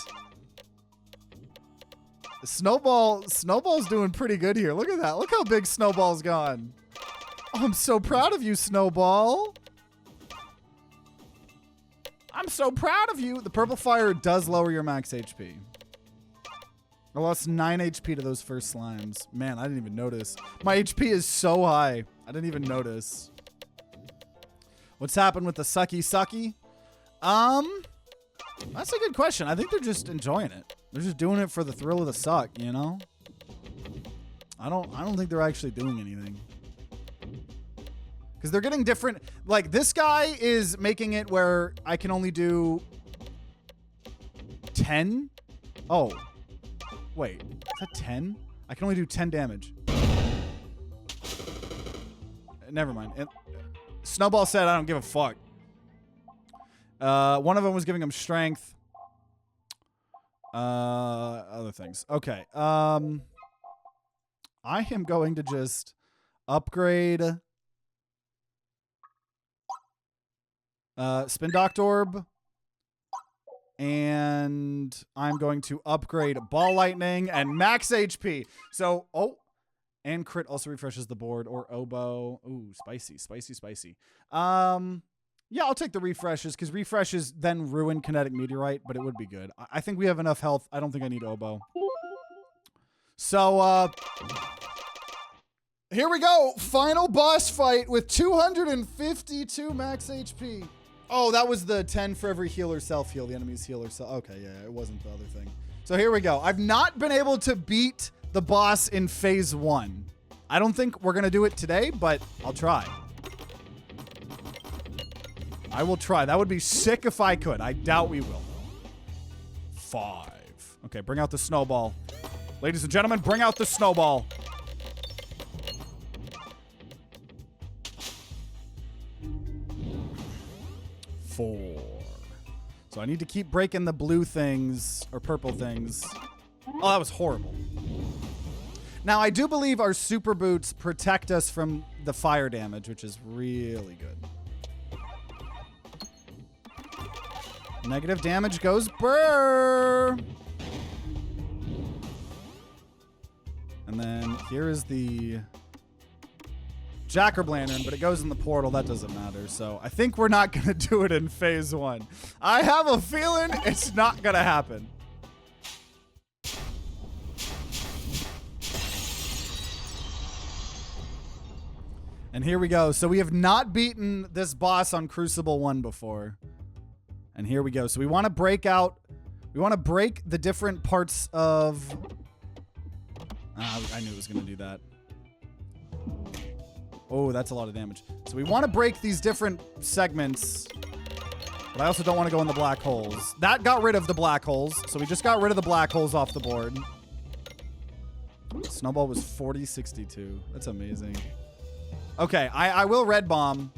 Snowball's doing pretty good here. Look at that. Look how big Snowball's gone. Oh, I'm so proud of you, Snowball. I'm so proud of you. The purple fire does lower your max HP. I lost 9 HP to those first slimes. Man, I didn't even notice. My HP is so high. I didn't even notice. What's happened with the sucky sucky? That's a good question. I think they're just enjoying it. They're just doing it for the thrill of the suck, you know? I don't think they're actually doing anything. Because they're getting different. Like, this guy is making it where I can only do 10. Oh. Wait. Is that 10? I can only do 10 damage. Never mind. Snowball said, I don't give a fuck. One of them was giving him strength. Other things. Okay. I am going to just upgrade Spin Doctor Orb. And I'm going to upgrade Ball Lightning and max HP. So, oh, and crit also refreshes the board, or oboe. Ooh, spicy, spicy, spicy. Yeah, I'll take the refreshes, because refreshes then ruin Kinetic Meteorite, but it would be good. I think we have enough health. I don't think I need oboe. So, here we go. Final boss fight with 252 max HP. Oh, that was the 10 for every heal or self-heal. The enemy's heal or self. Okay, yeah, it wasn't the other thing. So here we go. I've not been able to beat the boss in phase 1. I don't think we're going to do it today, but I'll try. I will try. That would be sick if I could. I doubt we will. 5. Okay, bring out the snowball. Ladies and gentlemen, bring out the snowball. 4. So I need to keep breaking the blue things or purple things. Oh, that was horrible. Now, I do believe our super boots protect us from the fire damage, which is really good. Negative damage goes burr. And then here is the Jack-o'-lantern, but it goes in the portal. That doesn't matter. So I think we're not going to do it in phase 1. I have a feeling it's not going to happen. And here we go. So we have not beaten this boss on Crucible 1 before. And here we go. So we want to break out. We want to break the different parts of... I knew it was going to do that. Oh, that's a lot of damage. So we want to break these different segments, but I also don't want to go in the black holes. That got rid of the black holes, so we just got rid of the black holes off the board. Snowball was 40-62. That's amazing. Okay, I will red bomb.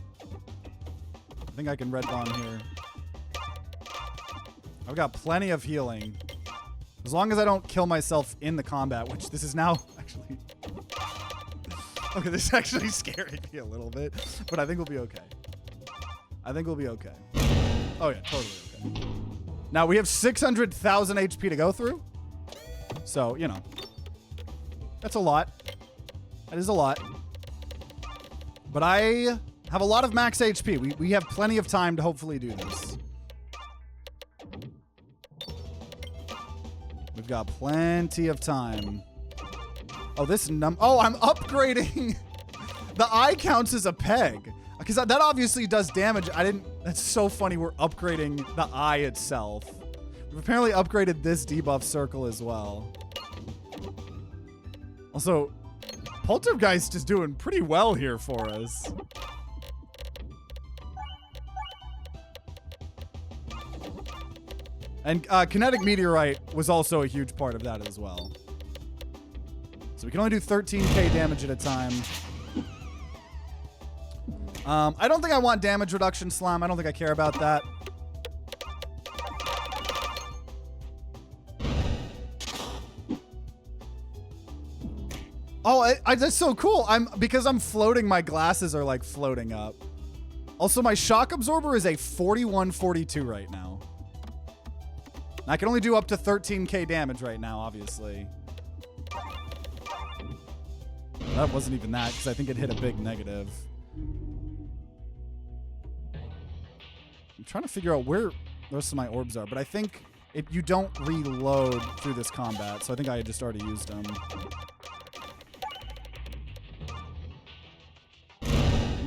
I think I can red bomb here. I've got plenty of healing. As long as I don't kill myself in the combat, which this is now actually... Okay, this is actually scaring me a little bit, but I think we'll be okay. I think we'll be okay. Oh yeah, totally okay. Now we have 600,000 HP to go through. So, you know, that's a lot. That is a lot. But I have a lot of max HP. We have plenty of time to hopefully do this. We've got plenty of time. Oh, this oh, I'm upgrading. The eye counts as a peg. Because that obviously does damage. That's so funny. We're upgrading the eye itself. We've apparently upgraded this debuff circle as well. Also, Poltergeist is doing pretty well here for us. And kinetic meteorite was also a huge part of that as well. So we can only do 13k damage at a time. I don't think I want damage reduction slime. I don't think I care about that. Oh, that's so cool. Because I'm floating, my glasses are like floating up. Also, my shock absorber is a 4142 right now. And I can only do up to 13k damage right now, obviously. That wasn't even that, because I think it hit a big negative. I'm trying to figure out where the rest of my orbs are, but I think you don't reload through this combat, so I think I had just already used them.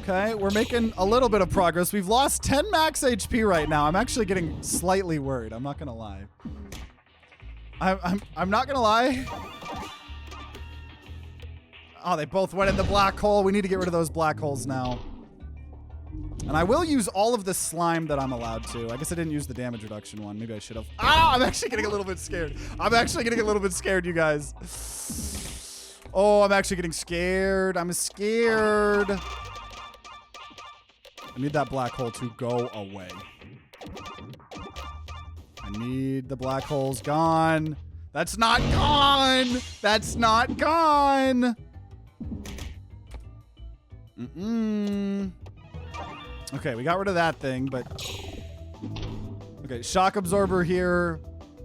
Okay, we're making a little bit of progress. We've lost 10 max HP right now. I'm actually getting slightly worried. I'm not gonna lie. I'm not gonna lie. Oh, they both went in the black hole. We need to get rid of those black holes now. And I will use all of the slime that I'm allowed to. I guess I didn't use the damage reduction one. Maybe I should have. Ah, I'm actually getting a little bit scared. I'm actually getting a little bit scared, you guys. Oh, I'm actually getting scared. I'm scared. I need that black hole to go away. I need the black holes gone. That's not gone. That's not gone. Okay, we got rid of that thing, but... Okay, shock absorber here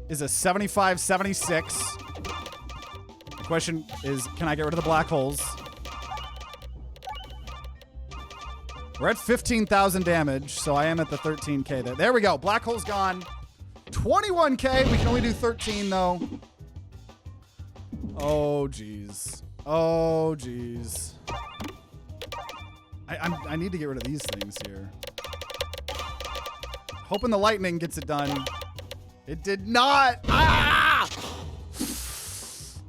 is a 75, 76. The question is, can I get rid of the black holes? We're at 15,000 damage, so I am at the 13k there. There we go. Black hole's gone. 21k. We can only do 13, though. Oh, jeez. Oh, jeez. I need to get rid of these things here. Hoping the lightning gets it done. It did not. Ah!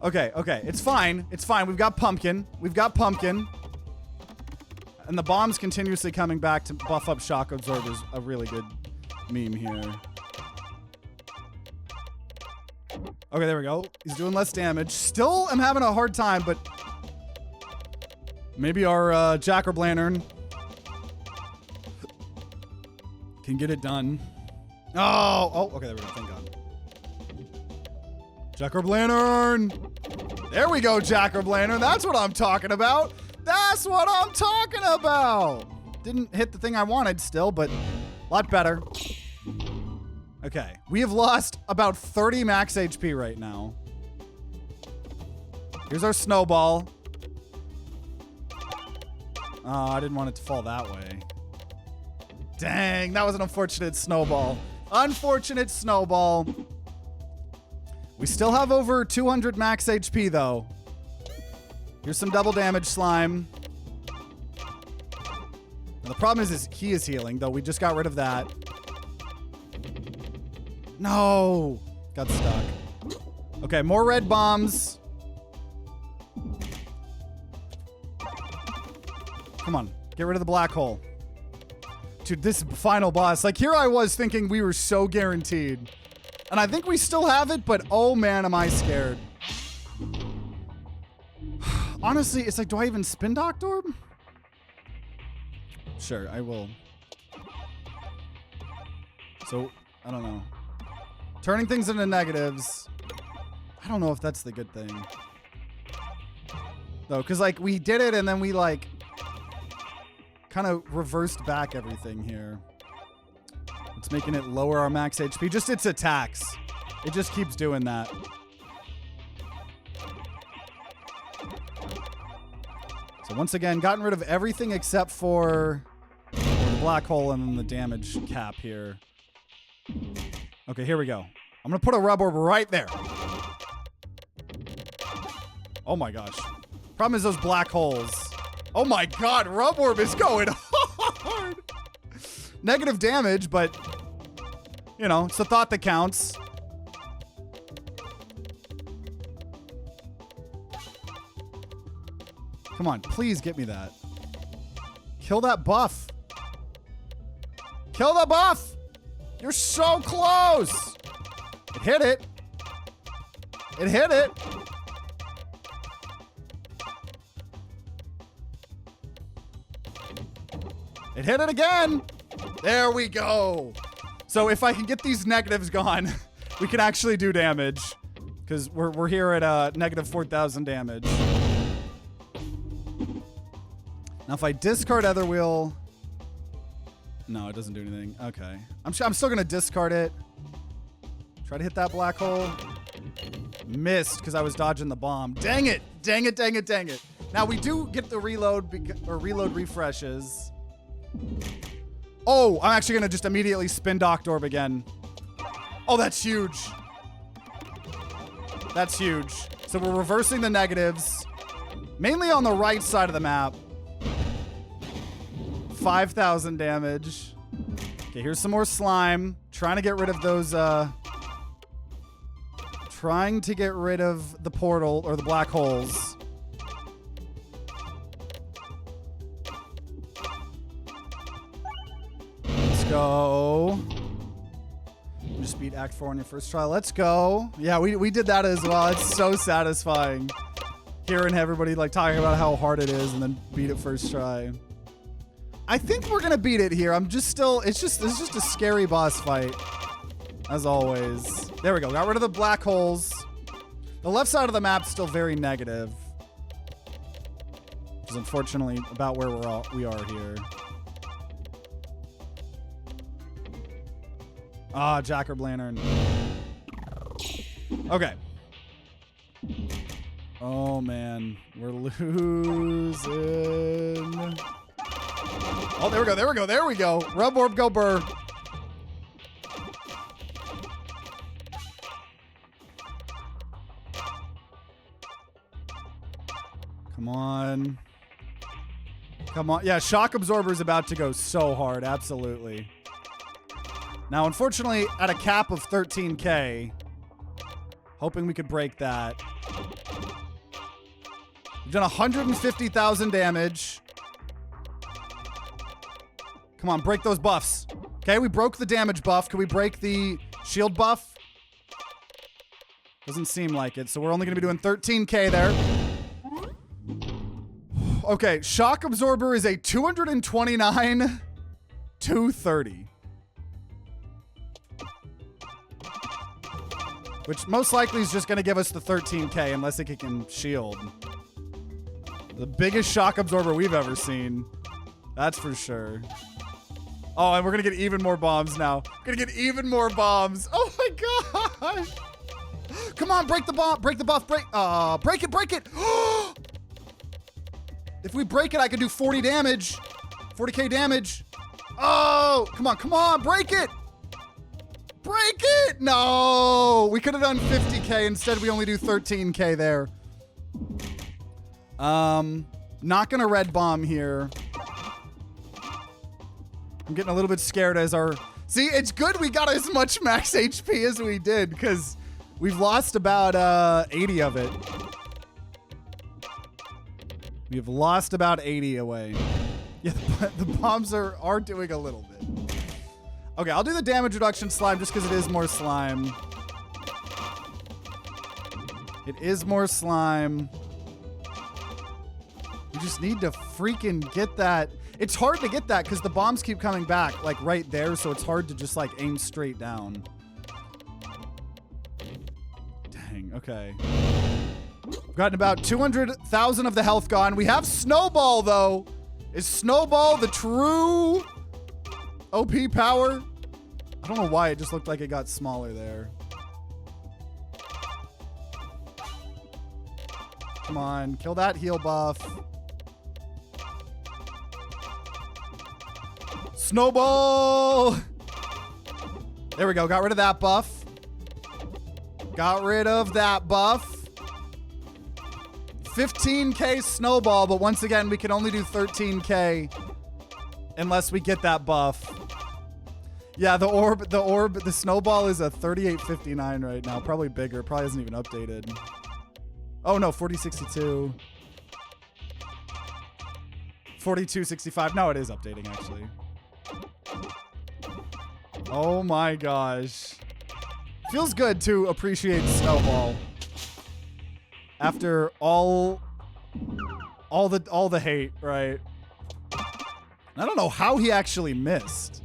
Okay, okay. It's fine. It's fine. We've got pumpkin. We've got pumpkin. And the bomb's continuously coming back to buff up shock absorbers. A really good meme here. Okay, there we go. He's doing less damage. Still am having a hard time, but maybe our Jack-o'-lantern can get it done. Oh, okay, there we go. Thank God. Jack-o'-lantern. There we go, Jack-o'-lantern. That's what I'm talking about. That's what I'm talking about. Didn't hit the thing I wanted still, but a lot better. Okay, we have lost about 30 max HP right now. Here's our snowball. Oh, I didn't want it to fall that way. Dang, that was an unfortunate snowball. Unfortunate snowball. We still have over 200 max HP, though. Here's some double damage slime. And the problem is he is healing, though we just got rid of that. No! Got stuck. Okay, more red bombs. Come on, get rid of the black hole. Dude, this final boss. Like, here I was thinking we were so guaranteed. And I think we still have it, but oh man, am I scared. Honestly, it's like, do I even spin Doctor Orb? Sure, I will. So, I don't know. Turning things into negatives. I don't know if that's the good thing. Though, because, like, we did it and then we, like, kind of reversed back everything here. It's making it lower our max HP. Just its attacks. It just keeps doing that. So once again, gotten rid of everything except for the black hole and then the damage cap here. Okay, here we go. I'm going to put a rub orb right there. Oh my gosh. Problem is those black holes. Oh my god, rub orb is going hard. Negative damage, but, you know, it's the thought that counts. Come on, please get me that. Kill that buff. Kill the buff! You're so close! Hit it. It hit it. It hit it again. There we go. So if I can get these negatives gone, we can actually do damage. Because we're here at negative 4,000 damage. Now if I discard Ether Wheel... No, it doesn't do anything. Okay. I'm still going to discard it. Try to hit that black hole. Missed because I was dodging the bomb. Dang it. Dang it, dang it, dang it. Now we do get the reload refreshes. Oh, I'm actually going to just immediately spin Docked Orb again. Oh, that's huge. That's huge. So we're reversing the negatives. Mainly on the right side of the map. 5,000 damage. Okay, here's some more slime. Trying to get rid of those, trying to get rid of the portal or the black holes. Let's go. Just beat Act 4 on your first try. Let's go. Yeah, we did that as well. It's so satisfying. Hearing everybody like talking about how hard it is and then beat it first try. I think we're gonna beat it here. I'm just still, it's just a scary boss fight. As always. There we go. Got rid of the black holes. The left side of the map's still very negative. Which is unfortunately about where we are here. Ah, Jack-o' Lantern. Okay. Oh man, we're losing. Oh, there we go, there we go, there we go. Rub Orb, go burr. Come on. Come on. Yeah, Shock Absorber is about to go so hard, absolutely. Now, unfortunately, at a cap of 13K, hoping we could break that. We've done 150,000 damage. Come on, break those buffs. Okay, we broke the damage buff. Can we break the shield buff? Doesn't seem like it, so we're only going to be doing 13K there. Okay, Shock Absorber is a 229, 230. Which most likely is just going to give us the 13K unless it can shield. The biggest Shock Absorber we've ever seen. That's for sure. Oh, and we're going to get even more bombs now. We're going to get even more bombs. Oh my gosh. Come on, break the bomb. Break the buff. Break it, break it. If we break it, I can do 40 damage. 40K damage. Oh, come on, break it. Break it! No! We could have done 50K. Instead, we only do 13K there. Not gonna red bomb here. I'm getting a little bit scared as our... See, it's good we got as much max HP as we did, because we've lost about 80 of it. We've lost about 80 away. Yeah, the bombs are doing a little bit. Okay, I'll do the damage reduction slime just because it is more slime. It is more slime. You just need to freaking get that. It's hard to get that because the bombs keep coming back, like right there, so it's hard to just like aim straight down. Dang, okay. We've gotten about 200,000 of the health gone. We have Snowball, though. Is Snowball the true OP power? I don't know why it just looked like it got smaller there. Come on, kill that heal buff. Snowball! There we go, got rid of that buff. Got rid of that buff. 15K Snowball, but once again, we can only do 13K unless we get that buff. Yeah, the Snowball is a 3859 right now. Probably bigger. Probably hasn't even updated. Oh no, 4062. 4265. No, it is updating actually. Oh my gosh. Feels good to appreciate Snowball after all the hate, right? I don't know how he actually missed.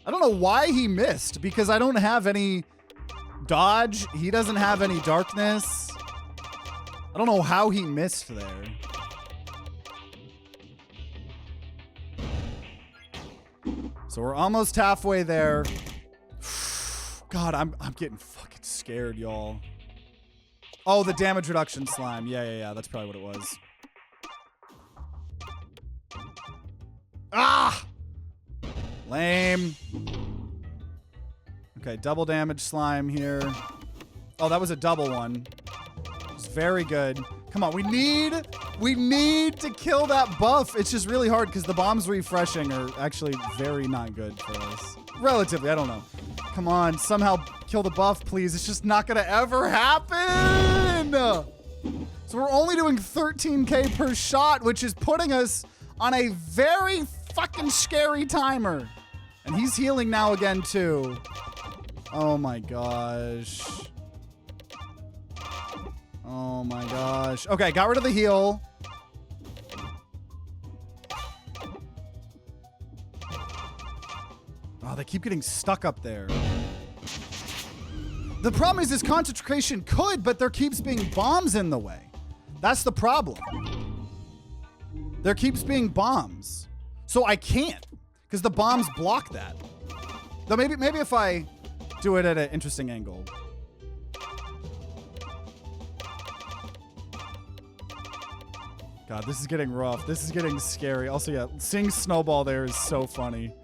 I don't know why he missed, because I don't have any dodge. He doesn't have any darkness. I don't know how he missed there. So we're almost halfway there. God, I'm getting fucking scared, y'all. Oh, the damage reduction slime. Yeah. That's probably what it was. Ah! Lame. Okay, double damage slime here. Oh, that was a double one. It's very good. Come on, we need to kill that buff. It's just really hard because the bombs refreshing are actually very not good for us. Relatively, I don't know. Come on, somehow kill the buff, please. It's just not gonna ever happen. So we're only doing 13k per shot, which is putting us on a very fucking scary timer. And he's healing now again too. Oh my gosh. Oh my gosh. Okay, got rid of the heal. Oh, they keep getting stuck up there. The problem is this concentration could, but there keeps being bombs in the way. That's the problem. There keeps being bombs. So I can't, because the bombs block that. Though maybe if I do it at an interesting angle. God, this is getting rough. This is getting scary. Also, yeah, seeing Snowball there is so funny.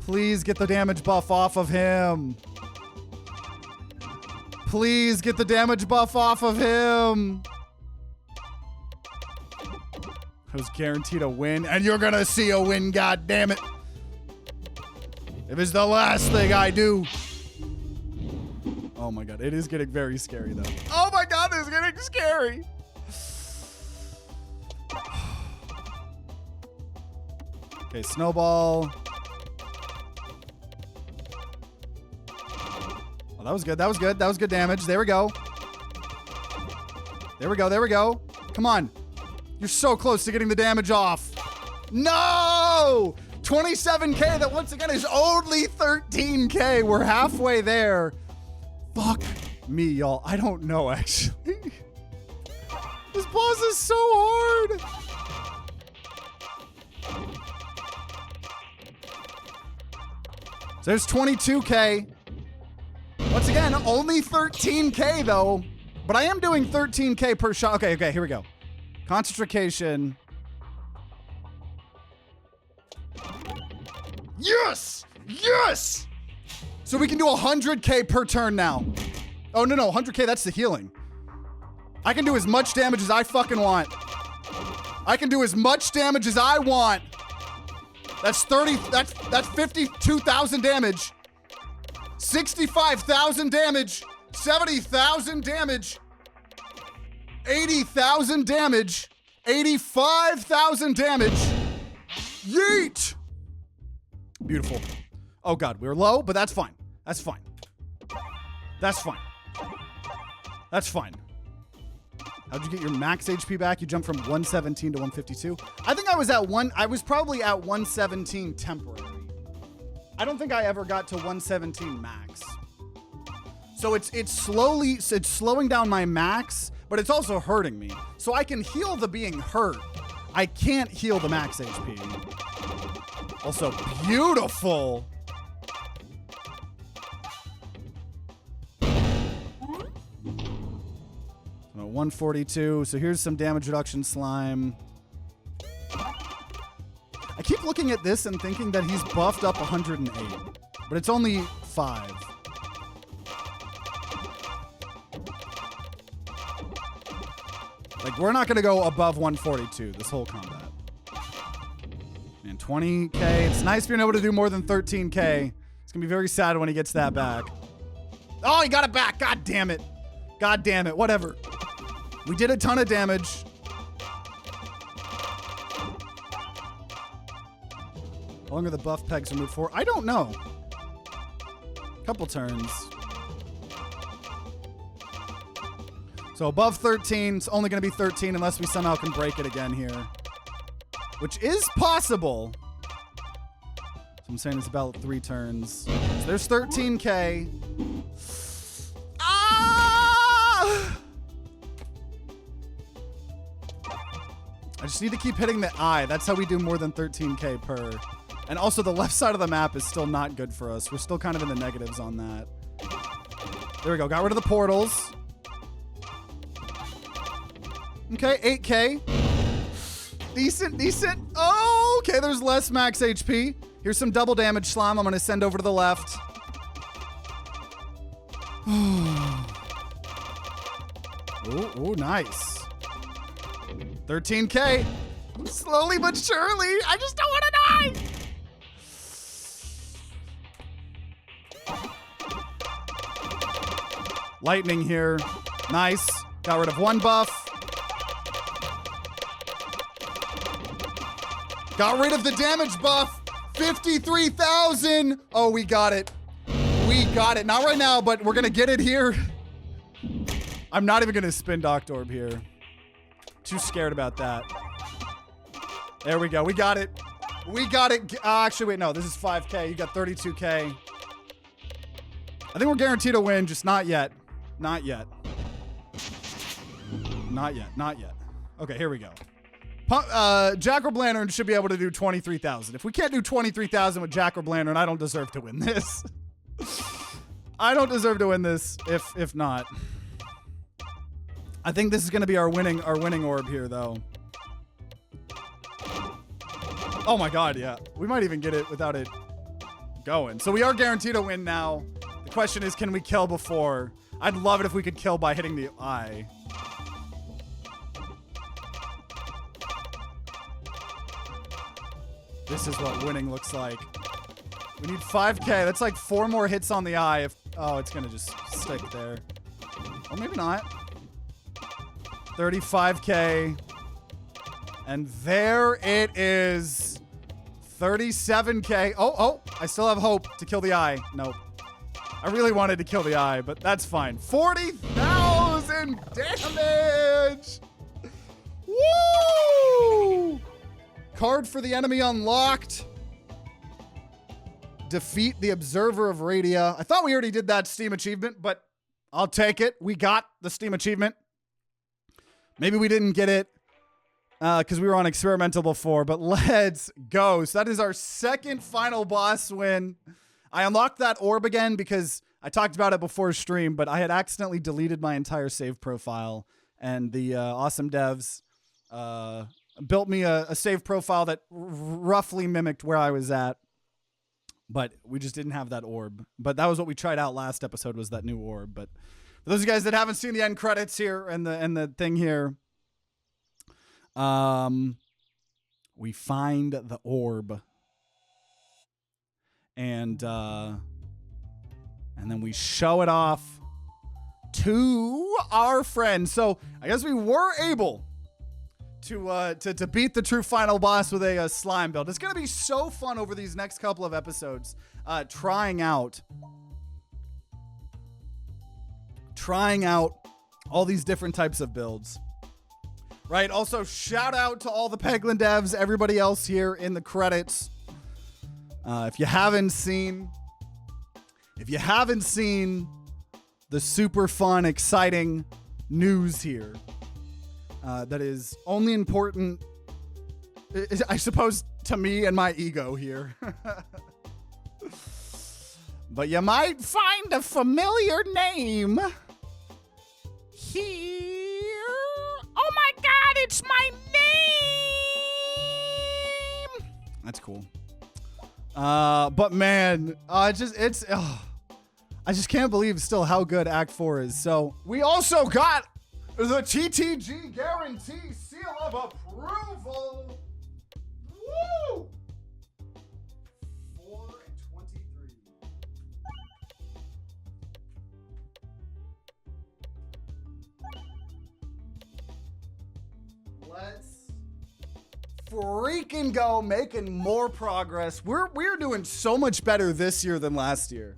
Please get the damage buff off of him. Please get the damage buff off of him. I was guaranteed a win, and you're gonna see a win, god damn it. If it's the last thing I do. Oh my god, it is getting very scary though. Oh my god, it's getting scary. Okay, Snowball. Oh, that was good. That was good. That was good damage. There we go. There we go. There we go. Come on. You're so close to getting the damage off. No! 27k. That once again is only 13k. We're halfway there. Fuck me, y'all. I don't know, actually. This boss is so hard. So there's 22k. Once again, only 13k though. But I am doing 13k per shot. Okay, here we go. Concentration. Yes! Yes! So we can do 100k per turn now. Oh, no, 100k, that's the healing. I can do as much damage as I fucking want. I can do as much damage as I want. That's 52,000 damage. 65,000 damage. 70,000 damage. 80,000 damage. 85,000 damage. Yeet! Beautiful. Oh god, we were low, but that's fine. That's fine. That's fine. That's fine. How'd you get your max HP back? You jumped from 117 to 152. I think I was probably at 117 temporary. I don't think I ever got to 117 max. So it's slowing down my max, but it's also hurting me. So I can heal the being hurt. I can't heal the max HP. Also beautiful. 142. So here's some damage reduction slime. I keep looking at this and thinking that he's buffed up 108, but it's only 5. Like, we're not going to go above 142 this whole combat. And 20k. It's nice being able to do more than 13k. It's going to be very sad when he gets that back. Oh, he got it back. God damn it. God damn it. Whatever. We did a ton of damage. How long are the buff pegs to move for? I don't know. Couple turns. So above 13, it's only going to be 13 unless we somehow can break it again here. Which is possible. So I'm saying it's about 3 turns. So there's 13K. Ah! I just need to keep hitting the eye. That's how we do more than 13K per. And also the left side of the map is still not good for us. We're still kind of in the negatives on that. There we go. Got rid of the portals. Okay, 8K. Decent, decent. Oh, okay, there's less max HP. Here's some double damage slime I'm going to send over to the left. Ooh, nice. 13K. Slowly but surely. I just don't want to die. Lightning here. Nice. Got rid of 1 buff. Got rid of the damage buff. 53,000. Oh, we got it. We got it. Not right now, but we're going to get it here. I'm not even going to spin Doctor Orb here. Too scared about that. There we go. We got it. We got it. Actually, wait, no. This is 5K. You got 32K. I think we're guaranteed to win, just not yet. Not yet. Not yet. Not yet. Okay, here we go. Jack or Lantern should be able to do 23,000. If we can't do 23,000 with Jack or Lantern, I don't deserve to win this. I don't deserve to win this if not. I think this is going to be our winning orb here, though. Oh my god, yeah. We might even get it without it going. So we are guaranteed to win now. The question is, can we kill before? I'd love it if we could kill by hitting the eye. This is what winning looks like. We need 5K. That's like 4 more hits on the eye. Oh, it's going to just stick there. Oh, maybe not. 35K. And there it is. 37K. Oh, I still have hope to kill the eye. Nope. I really wanted to kill the eye, but that's fine. 40,000 damage. Woo! Card for the enemy unlocked. Defeat the Observer of Radia. I thought we already did that Steam achievement, but I'll take it. We got the Steam achievement. Maybe we didn't get it because we were on experimental before, but let's go. So that is our second final boss win. I unlocked that orb again because I talked about it before stream, but I had accidentally deleted my entire save profile, and the awesome devs built me a save profile that roughly mimicked where I was at, but we just didn't have that orb. But that was what we tried out last episode, was that new orb. But for those of you guys that haven't seen the end credits here and the thing here, we find the orb, and then we show it off to our friends. So I guess we were able to beat the true final boss with a slime build. It's gonna be so fun over these next couple of episodes, trying out all these different types of builds. Right. Also, shout out to all the Peglin devs, everybody else here in the credits. If you haven't seen the super fun, exciting news here, that is only important, I suppose, to me and my ego here. But you might find a familiar name here. Oh my god, it's my name! That's cool. But man, I just can't believe still how good Act 4 is. So we also got the TTG Guarantee Seal of Approval. Woo! 4 and 23. Let's freaking go, making more progress. We're doing so much better this year than last year.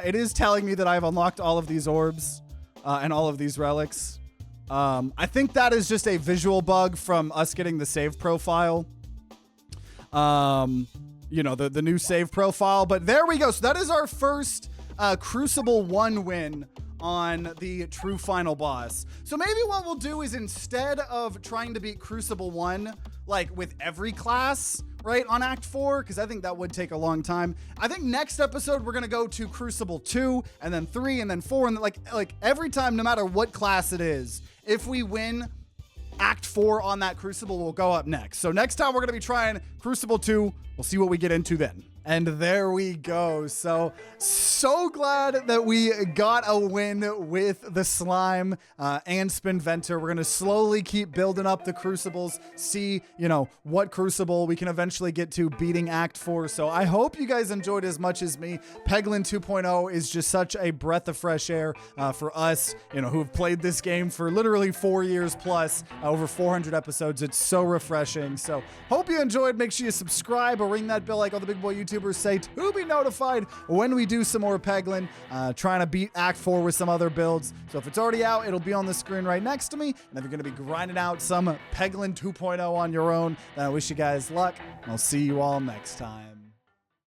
It is telling me that I've unlocked all of these orbs and all of these relics. I think that is just a visual bug from us getting the save profile. You know, the new save profile. But there we go. So that is our first Crucible 1 win on the true final boss. So maybe what we'll do is, instead of trying to beat Crucible 1 like with every class, right, on Act 4, because I think that would take a long time, I think next episode we're gonna go to Crucible 2 and then 3 and then 4, and like every time, no matter what class it is, if we win Act 4 on that Crucible, will go up next. So next time we're gonna be trying Crucible 2. We'll see what we get into then. And there we go. So glad that we got a win with the slime and Spinventor. We're going to slowly keep building up the crucibles, see, you know, what crucible we can eventually get to beating Act 4. So I hope you guys enjoyed as much as me. Peglin 2.0 is just such a breath of fresh air for us, you know, who have played this game for literally 4 years plus, over 400 episodes. It's so refreshing. So hope you enjoyed. Make sure you subscribe or ring that bell like all the big boy YouTubers say to be notified when we do some more Peglin, trying to beat Act 4 with some other builds. So if it's already out, it'll be on the screen right next to me. And if you're going to be grinding out some Peglin 2.0 on your own, then I wish you guys luck. And I'll see you all next time.